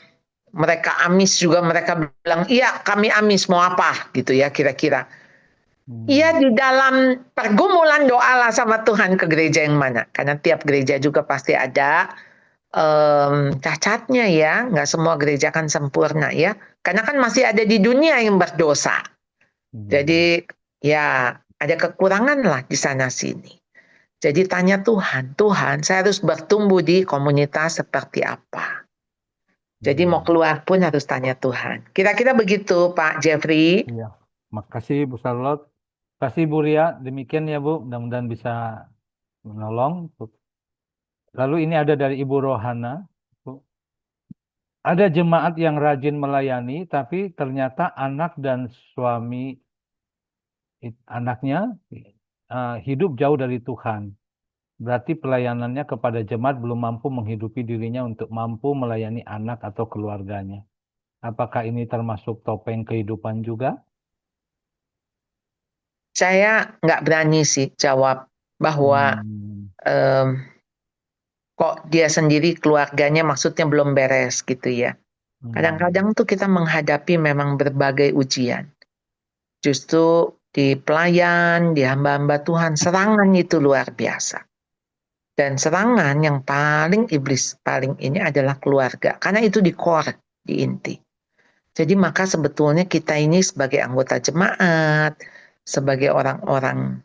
mereka amis juga, mereka bilang, iya kami amis, mau apa gitu ya kira-kira. Iya, di dalam pergumulan doalah sama Tuhan ke gereja yang mana. Karena tiap gereja juga pasti ada cacatnya ya. Nggak semua gereja kan sempurna ya. Karena kan masih ada di dunia yang berdosa. Jadi ya ada kekurangan lah di sana sini. Jadi tanya Tuhan, Tuhan saya harus bertumbuh di komunitas seperti apa. Jadi mau keluar pun harus tanya Tuhan. Kira-kira begitu Pak Jeffrey. Iya, makasih Bu Charlotte. Kasih Bu Ria, demikian ya Bu, mudah-mudahan bisa menolong. Lalu ini ada dari Ibu Rohana. Bu. Ada jemaat yang rajin melayani, tapi ternyata anak dan suami anaknya hidup jauh dari Tuhan. Berarti pelayanannya kepada jemaat belum mampu menghidupi dirinya untuk mampu melayani anak atau keluarganya. Apakah ini termasuk topeng kehidupan juga? Saya nggak berani sih jawab bahwa kok dia sendiri keluarganya maksudnya belum beres gitu ya. Kadang-kadang tuh kita menghadapi memang berbagai ujian. Justru di pelayan, di hamba-hamba Tuhan, serangan itu luar biasa. Dan serangan yang paling iblis, paling ini adalah keluarga. Karena itu di core, di inti. Jadi maka sebetulnya kita ini sebagai anggota jemaat, sebagai orang-orang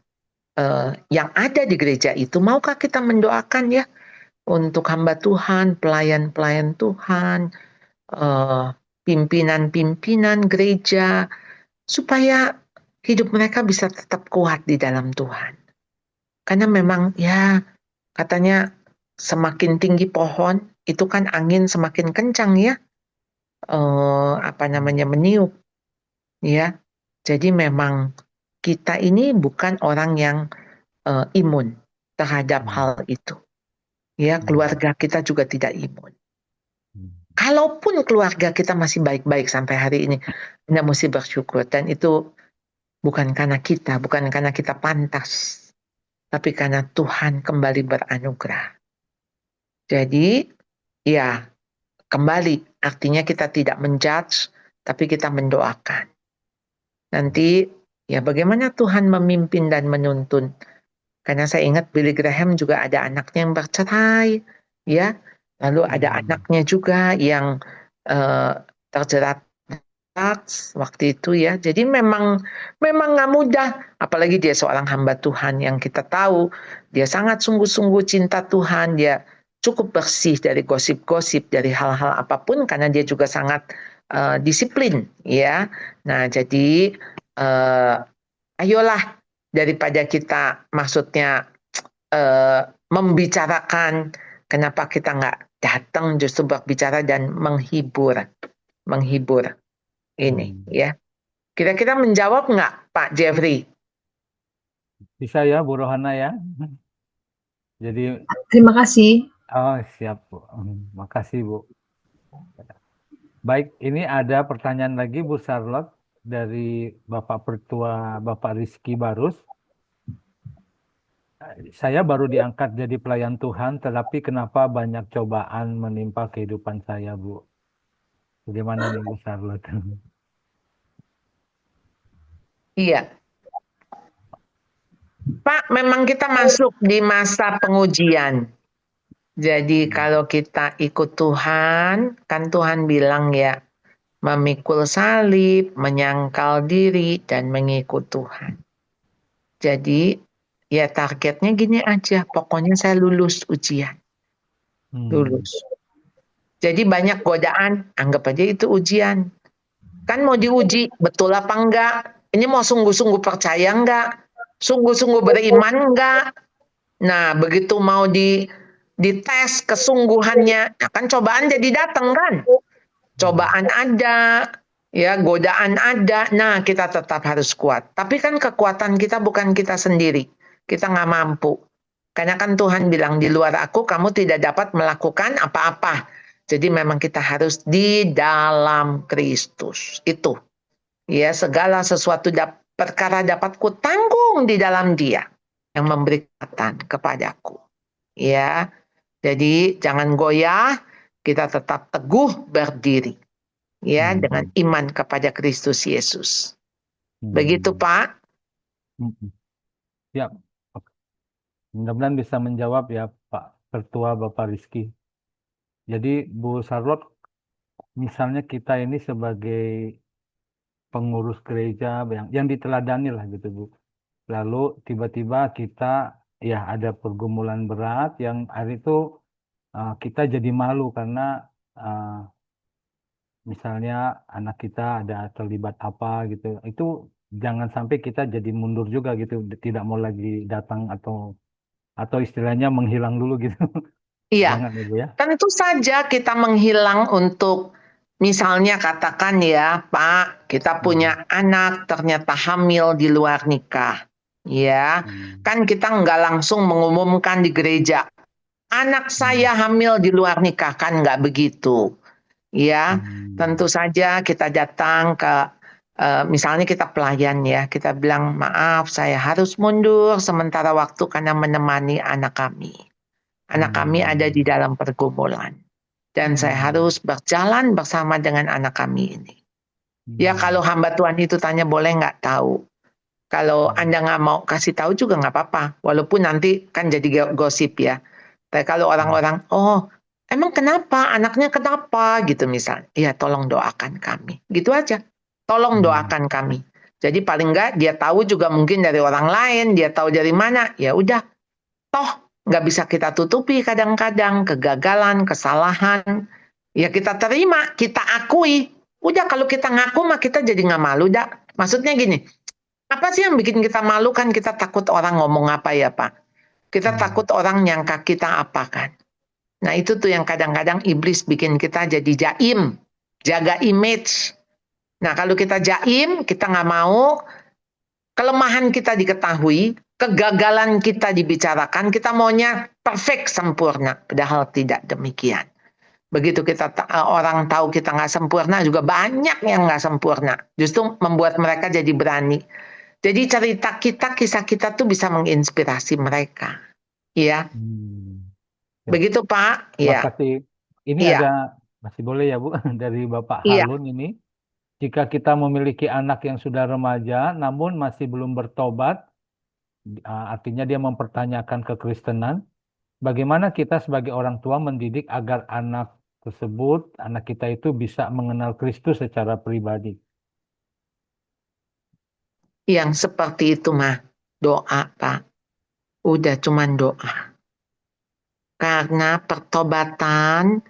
yang ada di gereja itu, maukah kita mendoakan ya untuk hamba Tuhan, pelayan-pelayan Tuhan, pimpinan-pimpinan gereja, supaya hidup mereka bisa tetap kuat di dalam Tuhan. Karena memang ya katanya semakin tinggi pohon, itu kan angin semakin kencang ya, meniup, ya. Jadi memang kita ini bukan orang yang imun terhadap hal itu. Ya, keluarga kita juga tidak imun. Kalaupun keluarga kita masih baik-baik sampai hari ini, Anda mesti bersyukur. Dan itu bukan karena kita pantas, tapi karena Tuhan kembali beranugerah. Jadi, ya kembali, artinya kita tidak menjudge, tapi kita mendoakan. Nanti, ya bagaimana Tuhan memimpin dan menuntun. Karena saya ingat Billy Graham juga ada anaknya yang bercerai, ya. Lalu ada anaknya juga yang terjerat waktu itu ya. Jadi memang nggak mudah. Apalagi dia seorang hamba Tuhan yang kita tahu dia sangat sungguh-sungguh cinta Tuhan. Dia cukup bersih dari gosip-gosip, dari hal-hal apapun karena dia juga sangat disiplin ya. Nah jadi ayolah daripada kita maksudnya membicarakan kenapa kita nggak datang justru berbicara dan menghibur ini ya. Kira-kira menjawab nggak Pak Jeffrey? Bisa ya Bu Rohana ya. Jadi Terima kasih. oh siap Bu. Makasih Bu. Baik, ini ada pertanyaan lagi Bu Charlotte dari Bapak Pertua Bapak Rizky Barus. Saya baru diangkat jadi pelayan Tuhan, tetapi kenapa banyak cobaan menimpa kehidupan saya, Bu? Bagaimana nih Bu Charlotte? Iya. Pak, memang kita masuk di masa pengujian. Jadi kalau kita ikut Tuhan, kan Tuhan bilang ya, memikul salib, menyangkal diri, dan mengikut Tuhan. Jadi ya targetnya gini aja, pokoknya saya lulus ujian. Lulus. Jadi banyak godaan, anggap aja itu ujian. Kan mau diuji, betul apa enggak? Ini mau sungguh-sungguh percaya enggak? Sungguh-sungguh beriman enggak? Nah, begitu mau dites kesungguhannya, kan cobaan jadi datang kan? Cobaan ada, ya godaan ada. Nah, kita tetap harus kuat. Tapi kan kekuatan kita bukan kita sendiri. Kita nggak mampu. Karena kan Tuhan bilang di luar aku kamu tidak dapat melakukan apa-apa. Jadi memang kita harus di dalam Kristus. Itu. Ya, segala sesuatu perkara dapat kutanggung di dalam Dia yang memberi kekuatan kepadaku. Ya. Jadi jangan goyah, kita tetap teguh berdiri. Ya, dengan iman kepada Kristus Yesus. Begitu, Pak. Mm-mm. Ya, mudah-mudahan bisa menjawab ya Pak Ketua Bapak Rizky. Jadi Bu Charlotte, misalnya kita ini sebagai pengurus gereja yang diteladani lah gitu Bu. Lalu tiba-tiba kita ya ada pergumulan berat yang hari itu kita jadi malu karena uh, misalnya anak kita ada terlibat apa gitu. Itu jangan sampai kita jadi mundur juga gitu, tidak mau lagi datang atau istilahnya menghilang dulu gitu. Iya, Jangan ya Bu ya. tentu saja kita menghilang untuk misalnya katakan ya, Pak, kita Hmm. punya anak ternyata hamil di luar nikah. Ya, Hmm. kan kita nggak langsung mengumumkan di gereja, anak Hmm. saya hamil di luar nikah, kan nggak begitu. Ya, tentu Hmm. saja kita datang ke misalnya kita pelayan ya, kita bilang maaf saya harus mundur sementara waktu karena menemani anak kami. Anak kami ada di Hmm. dalam pergumulan dan saya Hmm. harus berjalan bersama dengan anak kami ini. Ya kalau Hmm. hamba Tuhan itu tanya boleh nggak tahu. Kalau Hmm. Anda nggak mau kasih tahu juga nggak apa-apa. Walaupun nanti kan jadi gosip ya. Tapi kalau Hmm. orang-orang, oh emang kenapa? Anaknya kenapa? Gitu misal. Ya tolong doakan kami. Gitu aja. Tolong Hmm. doakan kami. Jadi paling nggak dia tahu juga mungkin dari orang lain. Dia tahu dari mana. Ya udah. Toh nggak bisa kita tutupi kadang-kadang kegagalan, kesalahan. Ya kita terima, kita akui. Udah kalau kita ngaku mah kita jadi nggak malu dah. Maksudnya gini, apa sih yang bikin kita malu kan kita takut orang ngomong apa ya Pak? Kita Hmm. takut orang nyangka kita apa kan? Nah itu tuh yang kadang-kadang iblis bikin kita jadi jaim, jaga image. Nah kalau kita jaim, kita nggak mau kelemahan kita diketahui, kegagalan kita dibicarakan, kita maunya perfect sempurna, padahal tidak demikian. Begitu kita orang tahu kita nggak sempurna, juga banyak yang nggak sempurna. Justru membuat mereka jadi berani. Jadi cerita kita, kisah kita tuh bisa menginspirasi mereka. Ya, Hmm. Ya. begitu Pak. Terima Ya, kasih. Ini ada iya, masih boleh ya Bu dari Bapak iya, Harun ini. Jika kita memiliki anak yang sudah remaja namun masih belum bertobat, artinya dia mempertanyakan kekristenan, bagaimana kita sebagai orang tua mendidik agar anak tersebut, anak kita itu bisa mengenal Kristus secara pribadi? yang seperti itu mah doa Pak. Udah cuman doa. Karena pertobatan,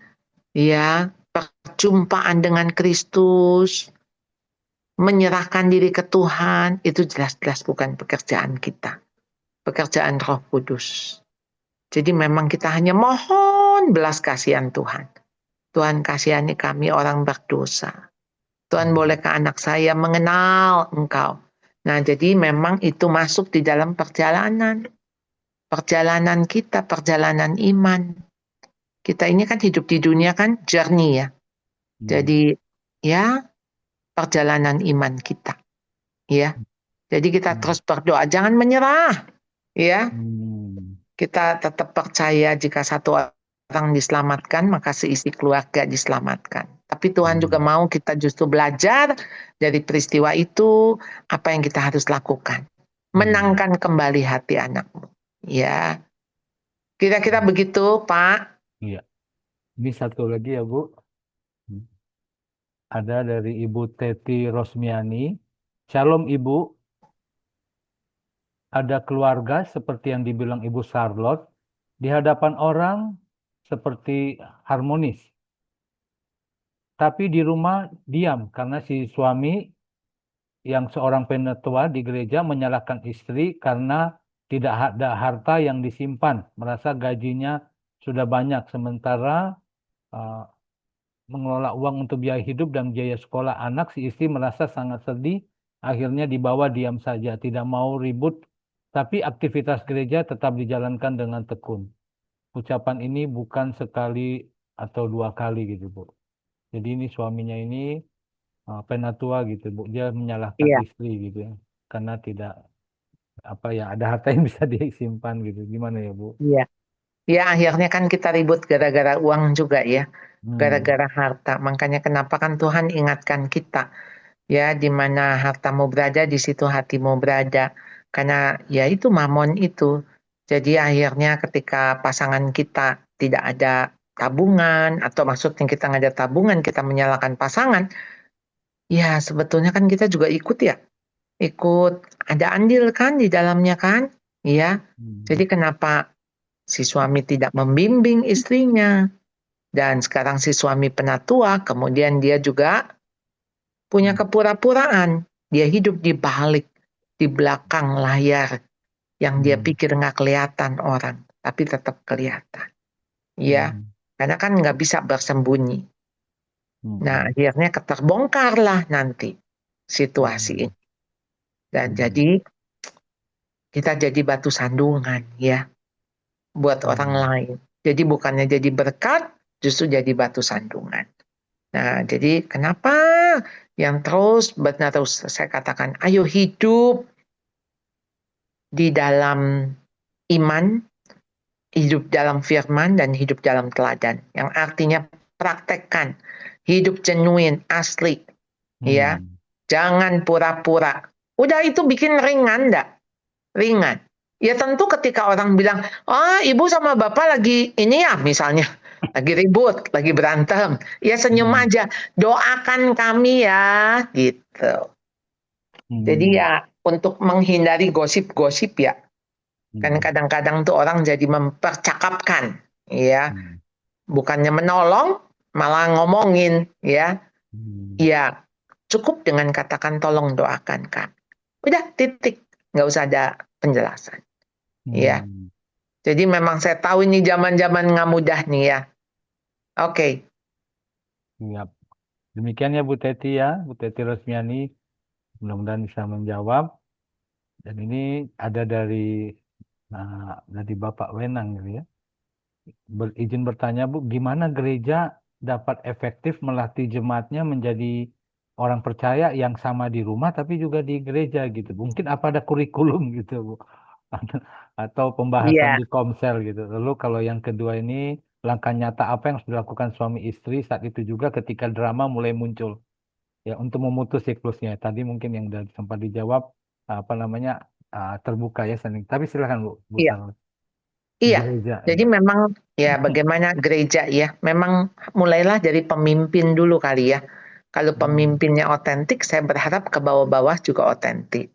ya, perjumpaan dengan Kristus, menyerahkan diri ke Tuhan, itu jelas-jelas bukan pekerjaan kita. Pekerjaan Roh Kudus. Jadi memang kita hanya mohon belas kasihan Tuhan. Tuhan kasihani kami orang berdosa. Tuhan Hmm. bolehkah anak saya mengenal Engkau? Nah, jadi memang itu masuk di dalam perjalanan. Perjalanan kita, perjalanan iman. Kita ini kan hidup di dunia kan journey ya. Hmm. Jadi ya perjalanan iman kita. Ya. Jadi kita Hmm. terus berdoa, jangan menyerah. Ya. Hmm. Kita tetap percaya jika satu orang diselamatkan, maka seisi keluarga diselamatkan. Tapi Tuhan juga Hmm. mau kita justru belajar dari peristiwa itu, apa yang kita harus lakukan. Hmm. Menangkan kembali hati anakmu. Ya, kira-kira begitu, Pak. Iya. Ini satu lagi ya Bu. Hmm. Ada dari Ibu Teti Rosmiani. Shalom Ibu, ada keluarga seperti yang dibilang Ibu Charlotte, di hadapan orang seperti harmonis, tapi di rumah diam karena si suami yang seorang penatua di gereja menyalahkan istri karena tidak ada harta yang disimpan, merasa gajinya sudah banyak, sementara uh, mengelola uang untuk biaya hidup dan biaya sekolah anak, si istri merasa sangat sedih, akhirnya dibawa diam saja, tidak mau ribut, tapi aktivitas gereja tetap dijalankan dengan tekun. Ucapan ini bukan sekali atau dua kali gitu, Bu. Jadi ini suaminya ini penatua gitu, Bu. Dia menyalahkan Iya, istri gitu ya, karena tidak apa ya ada harta yang bisa disimpan gitu. Gimana ya, Bu? iya. Ya, akhirnya kan kita ribut gara-gara uang juga ya. Hmm. Gara-gara harta. Makanya kenapa kan Tuhan ingatkan kita. Ya, di mana hartamu berada, di situ hatimu berada. Karena ya itu mamon itu. Jadi akhirnya ketika pasangan kita tidak ada tabungan, atau maksudnya kita nggak ada tabungan, kita menyalahkan pasangan, ya sebetulnya kan kita juga ikut ya, ikut ada andil kan di dalamnya kan, ya. Jadi kenapa si suami tidak membimbing istrinya, dan sekarang si suami penatua, kemudian dia juga punya kepura-puraan, dia hidup di balik, di belakang layar, yang dia pikir nggak kelihatan orang, tapi tetap kelihatan. Ya, karena kan nggak bisa bersembunyi. Nah, akhirnya keterbongkarlah nanti situasi ini. Dan jadi kita jadi batu sandungan ya buat orang lain. Jadi bukannya jadi berkat, justru jadi batu sandungan. Nah, jadi kenapa yang terus saya katakan, ayo hidup di dalam iman, hidup dalam firman, dan hidup dalam teladan. Yang artinya praktekkan, hidup genuine, asli. Ya, jangan pura-pura. Udah itu bikin ringan enggak? Ringan. Ya tentu ketika orang bilang, ibu sama bapak lagi ini ya misalnya, lagi ribut, lagi berantem. Ya senyum aja, doakan kami ya, gitu. Jadi ya untuk menghindari gosip-gosip ya. Kan kadang-kadang tuh orang jadi mempercakapkan, ya. Bukannya menolong, malah ngomongin, ya. Ya, cukup dengan katakan tolong doakan kami. Udah titik, nggak usah ada penjelasan. Ya. Jadi memang saya tahu ini zaman-zaman nggak mudah nih ya. Oke. Siap. Demikian ya Bu Teti ya, Bu Teti Rosmiani. Mudah-mudahan bisa menjawab. Dan ini ada dari Bapak Wenang gitu ya. Izin bertanya Bu, gimana gereja dapat efektif melatih jemaatnya menjadi orang percaya yang sama di rumah tapi juga di gereja gitu. Mungkin apa ada kurikulum gitu Bu. Atau pembahasan Iya, di Komsel gitu. Lalu kalau yang kedua ini langkah nyata apa yang harus dilakukan suami istri saat itu juga ketika drama mulai muncul ya untuk memutus siklusnya. Tadi mungkin yang sudah sempat dijawab apa namanya terbuka ya Saning. Tapi silakan Bu iya, Sarah. iya. Gereja Jadi ya. memang ya bagaimana gereja ya, memang mulailah dari pemimpin dulu kali ya. Kalau pemimpinnya otentik, saya berharap ke bawah-bawah juga otentik.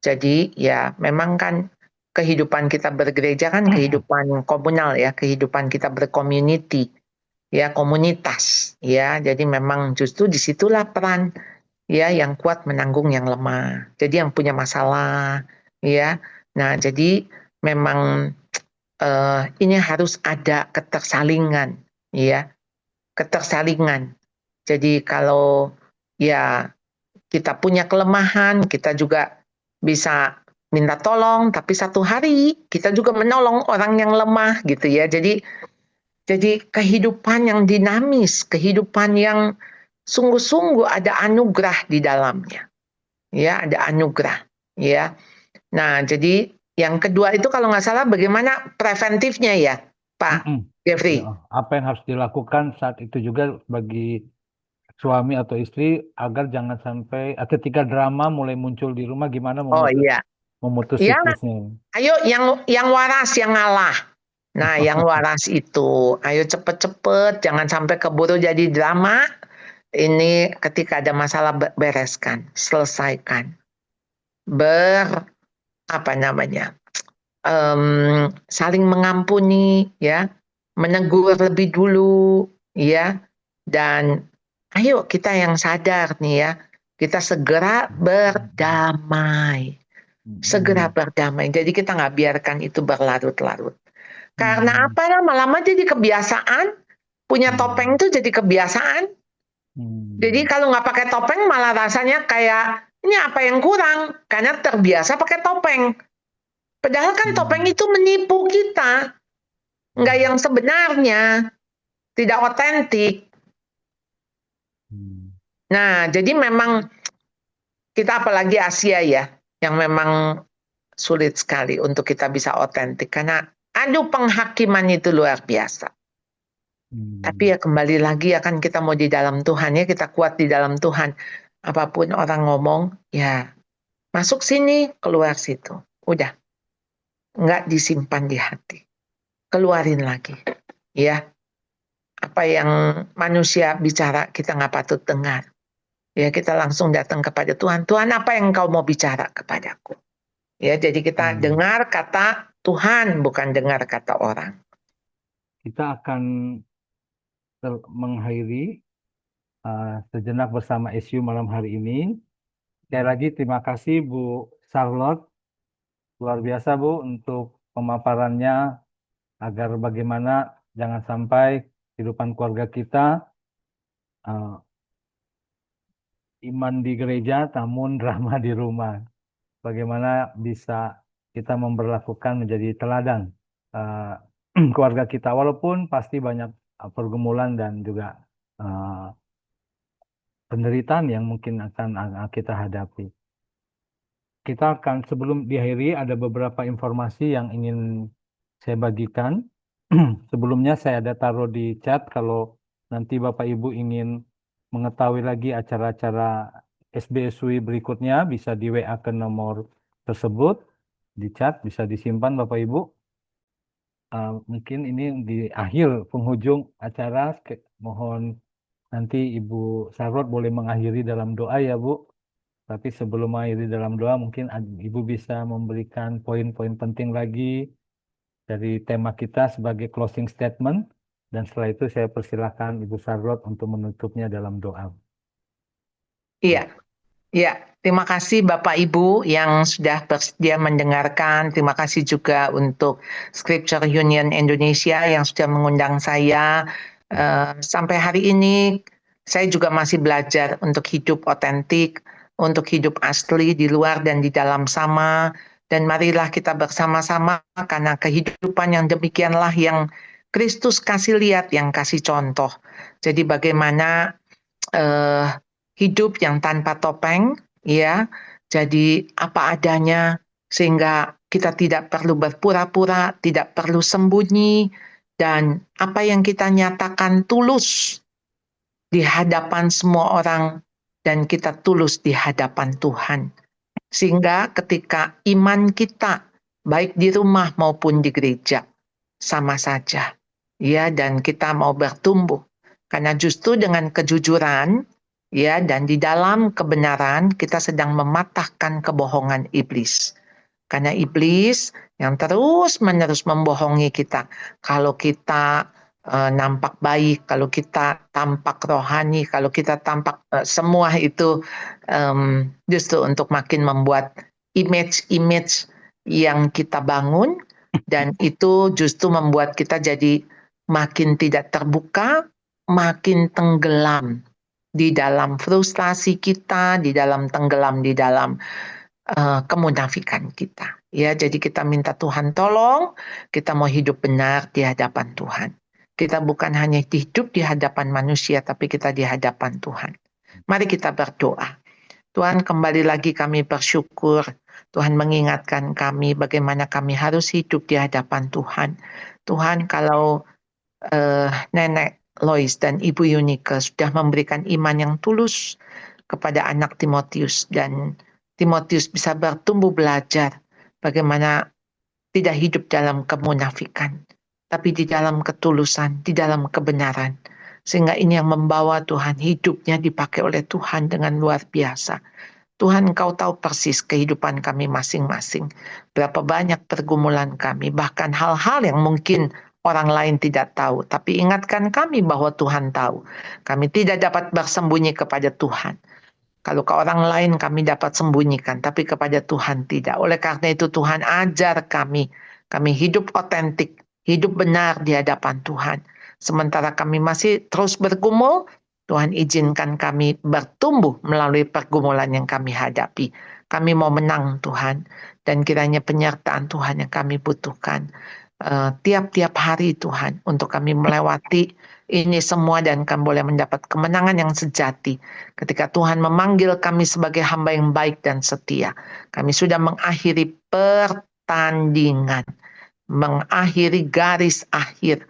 Jadi ya memang kan kehidupan kita bergereja kan kehidupan komunal ya, kehidupan kita bercommunity, ya komunitas ya. Jadi memang justru disitulah peran ya yang kuat menanggung yang lemah. Jadi yang punya masalah ya. Nah jadi memang ini harus ada ketersalingan ya, ketersalingan. Jadi kalau ya kita punya kelemahan, kita juga bisa minta tolong, tapi satu hari kita juga menolong orang yang lemah gitu ya. Jadi kehidupan yang dinamis, kehidupan yang sungguh-sungguh ada anugerah di dalamnya. Ya, ada anugerah, ya. Nah, jadi yang kedua itu kalau nggak salah bagaimana preventifnya ya, Pak Ya, Jeffrey? apa yang harus dilakukan saat itu juga bagi suami atau istri agar jangan sampai ketika drama mulai muncul di rumah gimana Oh memutus iya, memutus ya, siklusnya. ayo yang waras yang ngalah. Nah, yang waras itu, ayo cepet-cepet, jangan sampai keburu jadi drama. Ini ketika ada masalah bereskan, selesaikan, apa namanya, saling mengampuni, ya, menegur lebih dulu, ya, dan ayo kita yang sadar nih ya, kita segera berdamai, segera berdamai. Jadi kita nggak biarkan itu berlarut-larut. Karena apa, lama-lama jadi kebiasaan, punya topeng itu jadi kebiasaan. Jadi kalau nggak pakai topeng malah rasanya kayak, ini apa yang kurang? Karena terbiasa pakai topeng. Padahal kan topeng itu menipu kita. Nggak yang sebenarnya. Tidak otentik. Nah, jadi memang kita apalagi Asia ya, yang memang sulit sekali untuk kita bisa otentik. Karena penghakiman itu luar biasa. Tapi ya kembali lagi ya kan kita mau di dalam Tuhan ya, kita kuat di dalam Tuhan. Apapun orang ngomong, ya Masuk sini, keluar situ. Udah, nggak disimpan di hati. Keluarin lagi. Ya, apa yang manusia bicara kita nggak patut dengar. Ya, kita langsung datang kepada Tuhan. Tuhan, apa yang Engkau mau bicara kepadaku? Ya, jadi kita dengar kata Tuhan, bukan dengar kata orang. Kita akan mengakhiri sejenak bersama SU malam hari ini. Sekali lagi terima kasih Bu Charlotte, luar biasa Bu untuk pemaparannya agar bagaimana jangan sampai kehidupan keluarga kita iman di gereja namun drama di rumah. Bagaimana bisa kita memperlakukan menjadi teladan keluarga kita, walaupun pasti banyak pergumulan dan juga penderitaan yang mungkin akan kita hadapi. Kita akan, sebelum diakhiri, ada beberapa informasi yang ingin saya bagikan. Sebelumnya saya ada taruh di chat, kalau nanti Bapak Ibu ingin mengetahui lagi acara-acara SBSUI berikutnya, bisa di WA ke nomor tersebut, di chat, bisa disimpan Bapak Ibu. Mungkin ini di akhir penghujung acara, mohon nanti Ibu Charlotte boleh mengakhiri dalam doa ya Bu. Tapi sebelum mengakhiri dalam doa, mungkin Ibu bisa memberikan poin-poin penting lagi dari tema kita sebagai closing statement. Dan setelah itu saya persilakan Ibu Charlotte untuk menutupnya dalam doa. Iya, ya. Terima kasih Bapak Ibu yang sudah bersedia mendengarkan. Terima kasih juga untuk Scripture Union Indonesia yang sudah mengundang saya. Sampai hari ini saya juga masih belajar untuk hidup otentik, untuk hidup asli di luar dan di dalam sama. Dan marilah kita bersama-sama, karena kehidupan yang demikianlah yang Kristus kasih lihat, yang kasih contoh. Jadi bagaimana hidup yang tanpa topeng, ya. Jadi apa adanya, sehingga kita tidak perlu berpura-pura, tidak perlu sembunyi, dan apa yang kita nyatakan tulus di hadapan semua orang, dan kita tulus di hadapan Tuhan. Sehingga ketika iman kita, baik di rumah maupun di gereja, sama saja. Ya, dan kita mau bertumbuh. Karena justru dengan kejujuran, ya, dan di dalam kebenaran kita sedang mematahkan kebohongan iblis. Karena iblis yang terus-menerus membohongi kita. Kalau kita nampak baik, kalau kita tampak rohani, kalau kita tampak semua itu justru untuk makin membuat image-image yang kita bangun, dan itu justru membuat kita jadi makin tidak terbuka, makin tenggelam di dalam frustasi kita, di dalam tenggelam di dalam kemunafikan kita. Ya, jadi kita minta Tuhan tolong, kita mau hidup benar di hadapan Tuhan. Kita bukan hanya hidup di hadapan manusia, tapi kita di hadapan Tuhan. Mari kita berdoa. Tuhan, kembali lagi kami bersyukur. Tuhan mengingatkan kami bagaimana kami harus hidup di hadapan Tuhan. Tuhan, kalau Nenek Lois dan Ibu Yunike sudah memberikan iman yang tulus kepada anak Timotius, dan Timotius bisa bertumbuh belajar bagaimana tidak hidup dalam kemunafikan, tapi di dalam ketulusan, di dalam kebenaran. Sehingga ini yang membawa Tuhan, hidupnya dipakai oleh Tuhan dengan luar biasa. Tuhan, Engkau tahu persis kehidupan kami masing-masing. Berapa banyak pergumulan kami, bahkan hal-hal yang mungkin orang lain tidak tahu. Tapi ingatkan kami bahwa Tuhan tahu. Kami tidak dapat bersembunyi kepada Tuhan. Kalau ke orang lain kami dapat sembunyikan, tapi kepada Tuhan tidak. Oleh karena itu Tuhan ajar kami hidup otentik, hidup benar di hadapan Tuhan. Sementara kami masih terus bergumul, Tuhan izinkan kami bertumbuh melalui pergumulan yang kami hadapi. Kami mau menang Tuhan, dan kiranya penyertaan Tuhan yang kami butuhkan tiap-tiap hari Tuhan, untuk kami melewati ini semua dan kami boleh mendapat kemenangan yang sejati. Ketika Tuhan memanggil kami sebagai hamba yang baik dan setia, kami sudah mengakhiri pertandingan, mengakhiri garis akhir,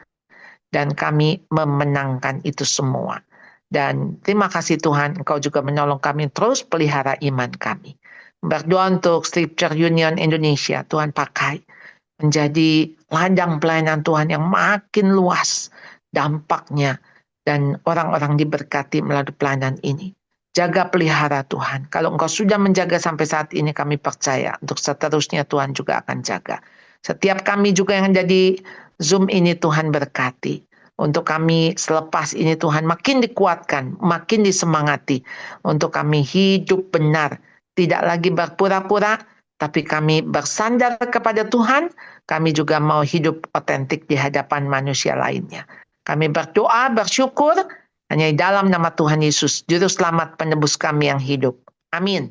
dan kami memenangkan itu semua. Dan terima kasih Tuhan, Engkau juga menolong kami terus pelihara iman kami. Berdoa untuk Scripture Union Indonesia, Tuhan pakai menjadi ladang pelayanan Tuhan yang makin luas dampaknya, dan orang-orang diberkati melalui pelayanan ini. Jaga pelihara Tuhan. Kalau Engkau sudah menjaga sampai saat ini, kami percaya untuk seterusnya Tuhan juga akan jaga. Setiap kami juga yang ada di Zoom ini Tuhan berkati. Untuk kami selepas ini Tuhan makin dikuatkan, makin disemangati. Untuk kami hidup benar, tidak lagi berpura-pura, tapi kami bersandar kepada Tuhan. Kami juga mau hidup otentik di hadapan manusia lainnya. Kami berdoa, bersyukur, hanya di dalam nama Tuhan Yesus, Juru Selamat penebus kami yang hidup. Amin.